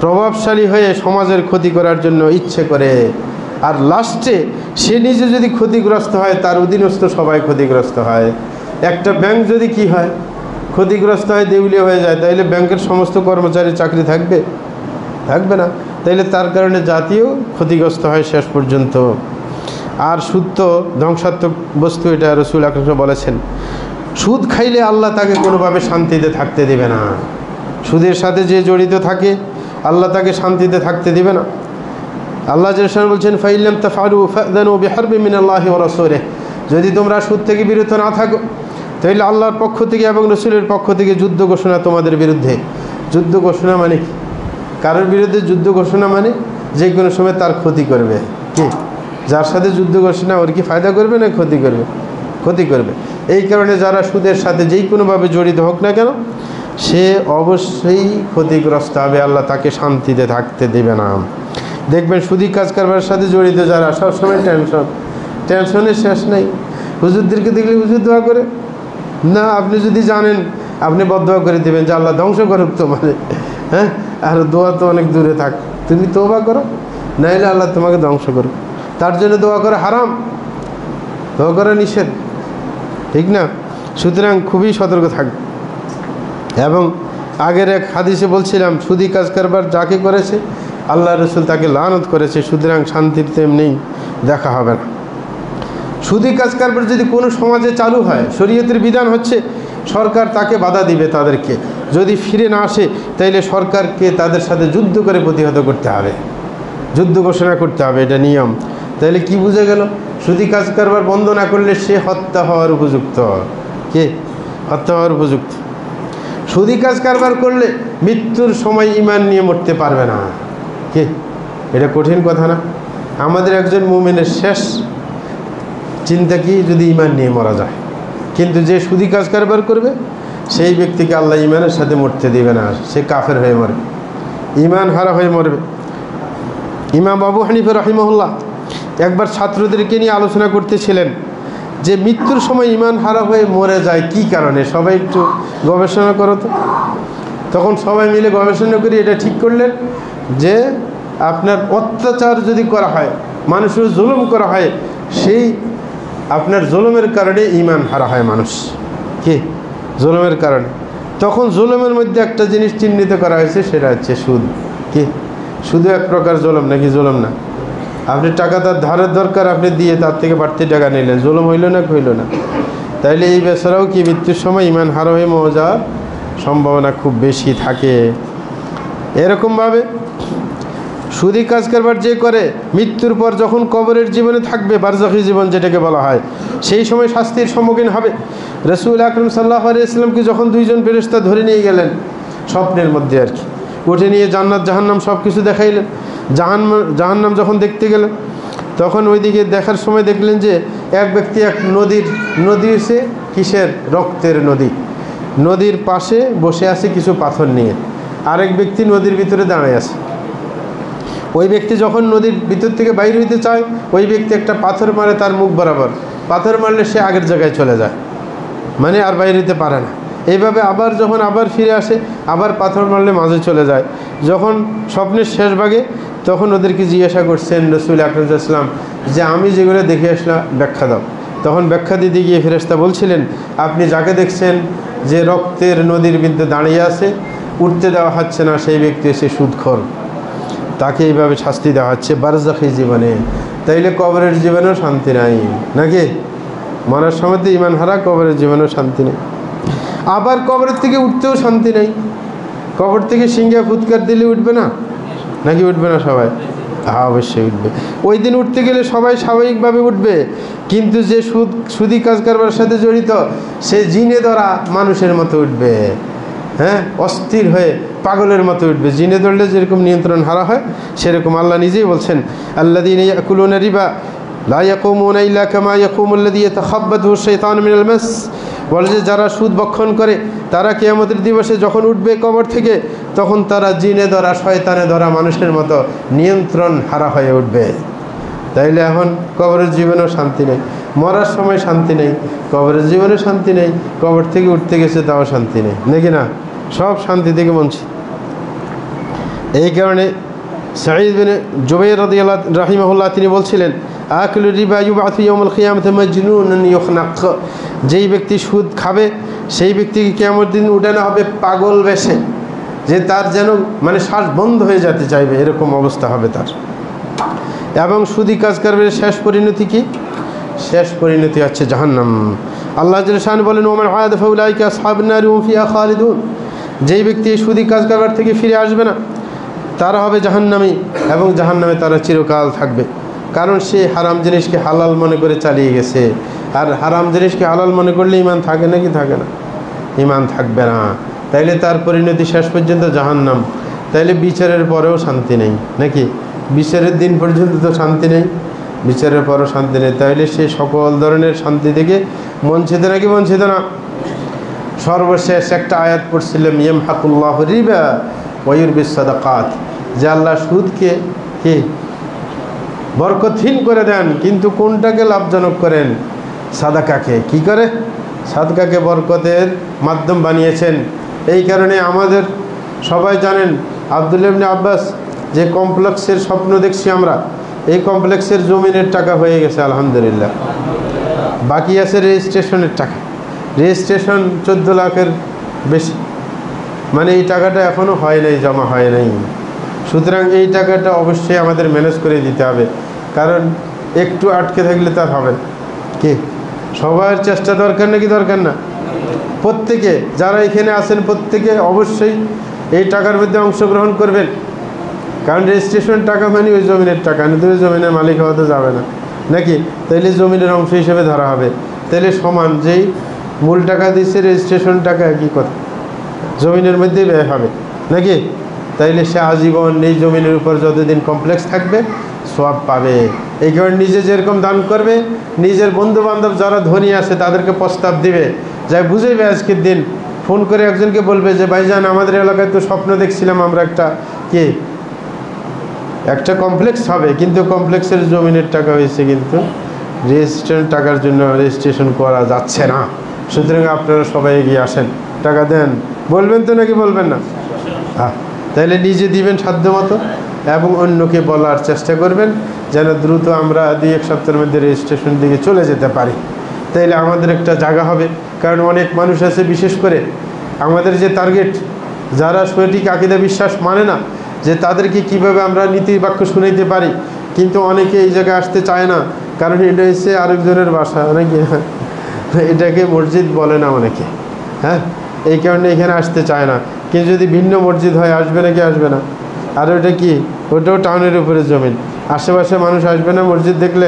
প্রভাবশালী হয়ে সমাজের ক্ষতি করার জন্য ইচ্ছে করে, আর লাস্টে সে নিজে যদি ক্ষতিগ্রস্ত হয় তার অধীনস্থ সবাই ক্ষতিগ্রস্ত হয়। একটা ব্যাংক যদি কি হয় ক্ষতিগ্রস্ত হয়, দেউলিয়া হয়ে যায়, তাইলে ব্যাংকের সমস্ত কর্মচারী চাকরি থাকবে? থাকবে না। তাইলে তার কারণে জাতীয় ক্ষতিগ্রস্ত হয় শেষ পর্যন্ত। আর সুদ তো ধ্বংসাত্মক বস্তু, এটা রাসূল আকরাম বলেছেন। সুদ খাইলে আল্লাহ তাকে কোনোভাবে শান্তিতে থাকতে দেবে না। সুদের সাথে যে জড়িত থাকে আল্লাহ তাকে শান্তিতে থাকতে দেবে না। আল্লাহ জাল্লাহু বলছেন, ফাইল্লাম তাফআলু ফাযানু বিহারবিন মিনাল্লাহি ওয়া রাসূলিহি, যদি তোমরা সুদ থেকে বিরত না থাকো তাহলে আল্লাহর পক্ষ থেকে এবং রাসূলের পক্ষ থেকে যুদ্ধ ঘোষণা তোমাদের বিরুদ্ধে। যুদ্ধ ঘোষণা মানে কি? কারোর বিরুদ্ধে যুদ্ধ ঘোষণা মানে যে কোনো সময় তার ক্ষতি করবে। কি যার সাথে যুদ্ধ ঘোষণা, ওর কি ফায়দা করবে না ক্ষতি করবে? ক্ষতি করবে। এই কারণে যারা সুদের সাথে যেই কোনোভাবে জড়িত হোক না কেন, সে অবশ্যই ক্ষতিগ্রস্ত হবে, আল্লাহ তাকে শান্তিতে থাকতে দেবে না। দেখবেন সুদি কাজ কারবারের সাথে জড়িত যারা, সবসময় টেনশনের শেষ নেই। হুজুরদেরকে দেখলে হুজুর দোয়া করে না, আপনি যদি জানেন আপনি বদদোয়া করে দেবেন যে আল্লাহ ধ্বংস করুক তোমাদের, আর দোয়া তো অনেক দূরে থাক, তুমি তওবা করো, নাইলে আল্লাহ তোমাকে ধ্বংস করুক। তার জন্য দোয়া করা হারাম, দোয়া করা নিষেধ, ঠিক না? সুতরাং খুবই সতর্ক থাকবে। এবং আগের এক হাদিসে বলছিলাম, সুদি কাজ কারবার যাকে করেছে আল্লাহ রসুল তাকে লানত করেছে, সুতরাং শান্তির তেমনি দেখা হবে না। সুদি কাজ কারবার যদি কোনো সমাজে চালু হয়, শরীয়তের বিধান হচ্ছে সরকার তাকে বাধা দিবে, তাদেরকে যদি ফিরে না আসে তাইলে সরকারকে তাদের সাথে যুদ্ধ করে প্রতিহত করতে হবে, যুদ্ধ ঘোষণা করতে হবে, এটা নিয়ম। তাইলে কি বুঝে গেল? সুদি কাজ কারবার বন্ধ না করলে সে হত্যা হওয়ার উপযুক্ত। কে? হত্যা হওয়ার উপযুক্ত। সুদি কাজ কারবার করলে মৃত্যুর সময় ঈমান নিয়ে মরতে পারবে না। কে? এটা কঠিন কথা না? আমাদের একজন মুমিনের শেষ চিন্তা কি? যদি ঈমান নিয়ে মারা যায়। কিন্তু যে সুদি কাজ কারবার করবে সেই ব্যক্তিকে আল্লাহ ঈমানের সাথে মরতে দেবে না, সে কাফের হয়ে মরবে। ইমান হারা হয়ে মরবে। ইমাম আবু হানিফা রাহিমাহুল্লাহ একবার ছাত্রদেরকে নিয়ে আলোচনা করতেছিলেন যে মৃত্যুর সময় ইমান হারা হয়ে মরে যায় কি কারণে, সবাই একটু গবেষণা করো তো। তখন সবাই মিলে গবেষণা করে এটা ঠিক করলেন যে আপনার অত্যাচার যদি করা হয়, মানুষের জুলুম করা হয়, সেই আপনার জুলুমের কারণে ইমান হারা হয় মানুষ, কি জুলুমের কারণে। তখন জুলুমের মধ্যে একটা জিনিস চিহ্নিত করা হয়েছে, সেটা হচ্ছে সুদ। কি শুধু এক প্রকার জুলুম নাকি? জুলুম না। আপনি টাকা তার ধারের দরকার, আপনি দিয়ে তার থেকে বাড়তি টাকা নিলেন, জুলুম হইল না? হইল না। তাইলে এই বেচারাও কি মৃত্যুর সময় ইমান হারা হয়ে মরে যাওয়ার সম্ভাবনা খুব বেশি থাকে। এরকমভাবে সুদি কাজ কারবার যে করে, মৃত্যুর পর যখন কবরের জীবনে থাকবে, বারজাখী জীবন যেটাকে বলা হয়, সেই সময় শাস্তির সম্মুখীন হবে। রাসূল আকরাম সাল্লাল্লাহু আলাইহি ওয়াসাল্লামকে যখন দুইজন ফেরেশতা ধরে নিয়ে গেলেন স্বপ্নের মধ্যে আর কি, উঠে নিয়ে জান্নাত জাহান্নাম সব কিছু দেখাইলেন। জাহান্নাম যখন দেখতে গেলেন, তখন ওইদিকে দেখার সময় দেখলেন যে এক ব্যক্তি এক নদীর সে কিসের রক্তের নদীর পাশে বসে আছে কিছু পাথর নিয়ে, আরেক ব্যক্তি নদীর ভিতরে দাঁড়িয়ে আছে। ওই ব্যক্তি যখন নদীর ভিতর থেকে বাইরে হইতে চায়, ওই ব্যক্তি একটা পাথর মারে তার মুখ বরাবর। পাথর মারলে সে আগের জায়গায় চলে যায়, মানে আর বাইরে হইতে পারে না। এইভাবে যখন আবার ফিরে আসে, আবার পাথর মারলে মাঝে চলে যায়। যখন স্বপ্নের শেষ ভাগে, তখন ওদেরকে জিজ্ঞাসা করছেন রাসূল আকরাম সাল্লাল্লাহু আলাইহি ওয়াসাল্লাম যে আমি যেগুলো দেখে আসলাম ব্যাখ্যা দাও। তখন ব্যাখ্যা দিতে গিয়ে ফেরেশতা বলছিলেন, আপনি যাকে দেখছেন যে রক্তের নদীর বিরুদ্ধে দাঁড়িয়ে আছে, উঠতে দেওয়া হচ্ছে না, সেই ব্যক্তি এসে সুদখোর, তাকে এইভাবে শাস্তি দেওয়া হচ্ছে বারজাখী জীবনে। তাইলে কবরের জীবনেও শান্তি নাই নাকি? মরার সময় তো ইমান হারা, কবরের জীবনেও শান্তি নেই। আবার কবরের থেকে উঠতেও শান্তি নেই। কবর থেকে সিংহা ফুৎকার দিলে উঠবে না নাকি? উঠবে না সবাই? হ্যাঁ, অবশ্যই উঠবে। ওই দিন উঠতে গেলে সবাই স্বাভাবিকভাবে উঠবে, কিন্তু যে সুদি কাজ কারবার সাথে জড়িত, সে জিনে ধরা মানুষের মতো উঠবে। হ্যাঁ, অস্থির হয়ে পাগলের মতো উঠবে। জিনে ধরলে যেরকম নিয়ন্ত্রণ হারা হয়, সেরকম আল্লাহ নিজেই বলছেন, আল্লাযীনা ইয়াকুলুনা রিবা লা ইয়াকুমুনা ইল্লা কামা ইয়াকুমুল্লাযী ইয়াতাখাব্বাতুহু শাইতানু মিনাল মাস। বলে যে যারা সুদ ভক্ষণ করে, তারা কিয়ামতের দিবসে যখন উঠবে কবর থেকে, তখন তারা জিনে ধরা শয়তানে ধরা মানুষের মতো নিয়ন্ত্রণ হারা হয়ে উঠবে। তাইলে এখন কবরের জীবনেও শান্তি নেই, মরার সময় শান্তি নেই, কবরের জীবনে শান্তি নেই, কবর থেকে উঠতে গেছে তাও শান্তি নেই, নাকি না? সব শান্তি থেকে বঞ্চিত। এই কারণে সাঈদ বিন জুবাইর রাদিয়াল্লাহু রাহিমাহুল্লাহ তিনি বলছিলেন, আকিলুর রিবা ইউবাথু ইয়াউমুল কিয়ামাতি মাজনুনান ইউখনাক। যেই ব্যক্তি সুদ খাবে, সেই ব্যক্তিকে কিয়ামতের দিন উঠানো হবে পাগল বেশে, যে তার যেন মানে শ্বাস বন্ধ হয়ে যেতে চাইবে, এরকম অবস্থা হবে তার। এবং সুদি কাজ করবে শেষ পরিণতি কি? শেষ পরিণতি হচ্ছে জাহান্নাম। আল্লাহ জাল্লা শান বলেন, ওমান আদ ফাউলাইকা আসহাবুন নার হুম ফিহা খালিদুন। যেই ব্যক্তি সুদি কাজ করবার থেকে ফিরে আসবে না, তারা হবে জাহান্নামী, এবং জাহান্নামে তারা চিরকাল থাকবে। কারণ সে হারাম জিনিসকে হালাল মনে করে চালিয়ে গেছে। আর হারাম জিনিসকে হালাল মনে করলে ইমান থাকে নাকি? থাকে না, ইমান থাকবে না। তাইলে তার পরিণতি শেষ পর্যন্ত জাহান্নাম। তাইলে বিচারের পরেও শান্তি নেই নাকি? বিচারের দিন পর্যন্ত তো শান্তি নেই, বিচারের পরও শান্তি নেই। তাইলে সে সকল ধরনের শান্তি থেকে বঞ্চিত নাকি? বঞ্চিত না। সর্বশেষ একটা আয়াত পড়ছিলাম, ইয়ামহাকুল্লাহু রিবা ওয়া ইউরবিস সাদাকাত, যে আল্লাহ সুদকে কি বরকতহীন করে দেন, কিন্তু কোনটাকে লাভজনক করেন? সাদাকাকে। কি করে? সাদকাকে বরকতের মাধ্যম বানিয়েছেন। এই কারণে আমাদের সবাই জানেন আব্দুল্লাহ ইবনে আব্বাস যে কমপ্লেক্সের স্বপ্ন দেখছি আমরা, এই কমপ্লেক্সের জমিনের টাকা হয়ে গেছে আলহামদুলিল্লাহ। বাকি আছে রেজিস্ট্রেশনের টাকা। রেজিস্ট্রেশন 14 লাখের বেশি, মানে এই টাকাটা এখনও হয় নাই, জমা হয় নাই। সুতরাং এই টাকাটা অবশ্যই আমাদের ম্যানেজ করে দিতে হবে, কারণ একটু আটকে থাকলে তার হবে কি? সবার চেষ্টা দরকার নাকি? দরকার না? প্রত্যেকে যারা এখানে আছেন, প্রত্যেকে অবশ্যই এই টাকার মধ্যে অংশগ্রহণ করবেন, কারণ রেজিস্ট্রেশন টাকা মানে ওই জমিনের টাকা, কিন্তু ওই জমিনের মালিক হওয়া তো যাবে না নাকি? তাইলে জমিনের অংশ হিসেবে ধরা হবে। তাইলে সমান, যেই মূল টাকা দিচ্ছে রেজিস্ট্রেশন টাকা একই কথা, জমিনের মধ্যেই ব্যয় হবে নাকি? তাইলে সে আজীবন এই জমিনের উপর যতদিন কমপ্লেক্স থাকবে সওয়াব পাবে। এই কারণে নিজে যেরকম দান করবে, নিজের বন্ধু বান্ধব যারা ধনী আছে তাদেরকে প্রস্তাব দিবে, যাই বুঝাইবে আজকের দিন ফোন করে একজনকে বলবে যে ভাইজান আমাদের এলাকায় তো স্বপ্ন দেখছিলাম আমরা একটা কমপ্লেক্স হবে, কিন্তু কমপ্লেক্সের জমিনের টাকা হয়েছে, কিন্তু রেজিস্ট্রেশন টাকার জন্য রেজিস্ট্রেশন করা যাচ্ছে না। সুতরাং আপনারা সবাই এগিয়ে আসেন, টাকা দেন। বলবেন তো নাকি বলবেন না? হ্যাঁ, তাহলে নিজে দিবেন সাধ্য মতো এবং অন্যকে বলার চেষ্টা করবেন যেন দ্রুত আমরা 2-1 সপ্তাহের মধ্যে রেজিস্ট্রেশন দিকে চলে যেতে পারি। তাইলে আমাদের একটা জায়গা হবে। কারণ অনেক মানুষ আছে, বিশেষ করে আমাদের যে টার্গেট, যারা সঠিক আকীদা বিশ্বাস মানে না, যে তাদেরকে কিভাবে আমরা নীতি বাক্য শুনাইতে পারি, কিন্তু অনেকে এই জায়গায় আসতে চায় না। কারণ এটা হচ্ছে আরেকজনের বাসা, নাকি এটাকে মসজিদ বলে না অনেকে, হ্যাঁ, এই কারণে এখানে আসতে চায় না। কিন্তু যদি ভিন্ন মসজিদ হয় আসবে নাকি আসবে না? আর ওটা কি, ওটাও টাউনের উপরে জমিন, আশেপাশে মানুষ আসবে না মসজিদ দেখলে?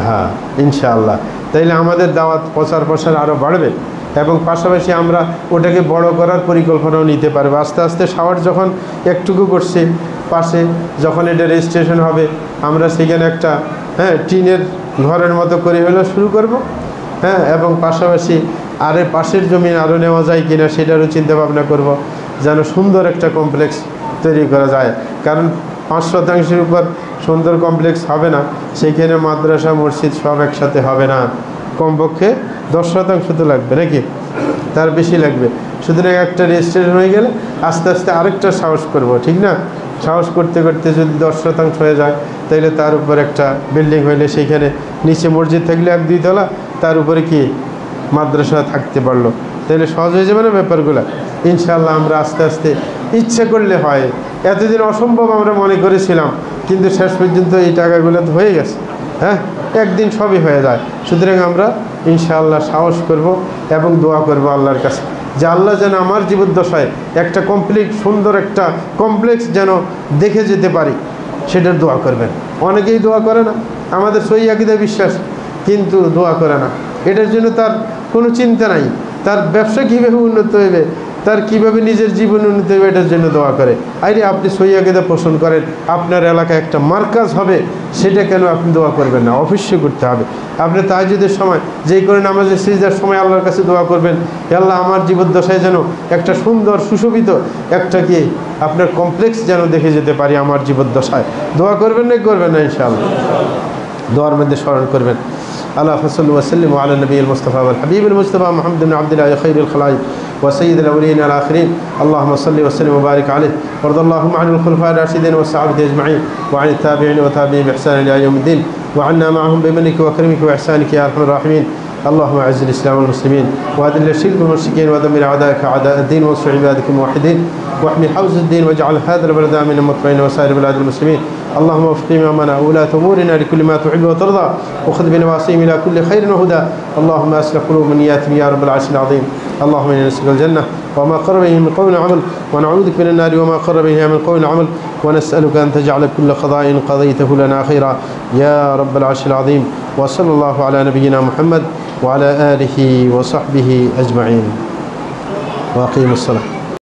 হ্যাঁ, ইনশাআল্লাহ। তাইলে আমাদের দাওয়াত প্রচার আরও বাড়বে এবং পাশাপাশি আমরা ওটাকে বড় করার পরিকল্পনাও নিতে পারবো। আস্তে আস্তে শাওয়ার যখন একটুকু করছি, পাশে যখন এটা রেজিস্ট্রেশন হবে, আমরা সেখানে একটা টিনের ঘরের মতো করে হলেও শুরু করব। হ্যাঁ, এবং পাশাপাশি পাশের জমি আরও নেওয়া যায় কিনা সেটারও চিন্তা ভাবনা করব, যেন সুন্দর একটা কমপ্লেক্স তৈরি করা যায়। কারণ 5% উপর সুন্দর কমপ্লেক্স হবে না, সেইখানে মাদ্রাসা মসজিদ সব একসাথে হবে না, কমপক্ষে 10% তো লাগবে, নাকি তার বেশি লাগবে। সুতরাং একটা রেজিস্ট্রেশন হয়ে গেলে আস্তে আস্তে আরেকটা সাহস করব, ঠিক না? সাহস করতে করতে যদি 10% হয়ে যায়, তাইলে তার উপর একটা বিল্ডিং হইলে সেইখানে নিচে মসজিদ থাকলে 1-2 তলা, তার উপরে কি মাদ্রাসা থাকতে পারলো, তাহলে সহজ হয়ে যাবে না ব্যাপারগুলো। ইনশাআল্লাহ আমরা আস্তে আস্তে ইচ্ছে করলে হয়। এতদিন অসম্ভব আমরা মনে করেছিলাম, কিন্তু শেষ পর্যন্ত এই টাকাগুলো তো হয়ে গেছে। হ্যাঁ, একদিন সবই হয়ে যায়। সুতরাং আমরা ইনশাআল্লাহ সাহস করব এবং দোয়া করব আল্লাহর কাছে, যে আল্লাহ যেন আমার জীবদ্দশায় একটা সুন্দর একটা কমপ্লেক্স যেন দেখে যেতে পারি, সেটার দোয়া করবেন। অনেকেই দোয়া করে না, আমাদের সহি আকীদা বিশ্বাস, কিন্তু দোয়া করে না। এটার জন্য তার কোনো চিন্তা নাই, তার ব্যবসা কীভাবে উন্নত হইবে, তার কিভাবে নিজের জীবন উন্নতি হবে, এটার জন্য দোয়া করে। আরে আপনি সহি আকীদা পোষণ করেন, আপনার এলাকায় একটা মার্কাজ হবে, সেটা কেন আপনি দোয়া করবেন না? অবশ্যই করতে হবে। আপনি তাহাজ্জুদের সময় যেই করে নামাজের সিজদার সময় আল্লাহর কাছে দোয়া করবেন, আল্লাহ আমার জীবদ্দশায় যেন একটা সুন্দর সুশোভিত একটা আপনার কমপ্লেক্স যেন দেখে যেতে পারি আমার জীবদ্দশায়। দোয়া করবেন না, করবেন না? ইনশাআল্লাহ দোয়ার মধ্যে স্মরণ করবেন। আল্লাহ সাল্লাল্লাহু আলাইহি ওয়া সাল্লাম আলা নবিয়িল মুস্তাফা ওয়াল হাবিবিল মুস্তাফা মুহাম্মদ ইবনে আবদুল্লাহ খায়রুল খালাইক وسيد الأولين والآخرين. اللهم صل وسلم وبارك عليه، وارض اللهم عن الخلفاء الراشدين والصحابة أجمعين، وعن التابعين وتابعين بإحسان إلى يوم الدين، وعنا معهم بمنك وكرمك وإحسانك يا أرحم الراحمين. اللهم أعز الإسلام والمسلمين، وأذل الشرك والمشركين، ودمر أعداءك أعداء الدين، وانصر عبادك الموحدين، واحمي حوز الدين، واجعل هذا البلد آمنا مطمئنا وسائر بلاد المسلمين. اللهم وفق إمامنا وولاة أمورنا لكل ما تحب وترضى، وخذ بنواصيهم إلى كل خير وهدى. اللهم أصلح قلوب نياتهم يا رب العرش العظيم. اللهم إنا نسألك الجنة وما قرب إليها من قول وعمل، ونعوذ بك من النار وما قرب إليها من قول وعمل، ونسألك أن تجعل كل قضاء قضيته لنا خيرا يا رب العرش العظيم. وصلى الله على نبينا محمد وعلى آله وصحبه أجمعين، وأقيموا الصلاة.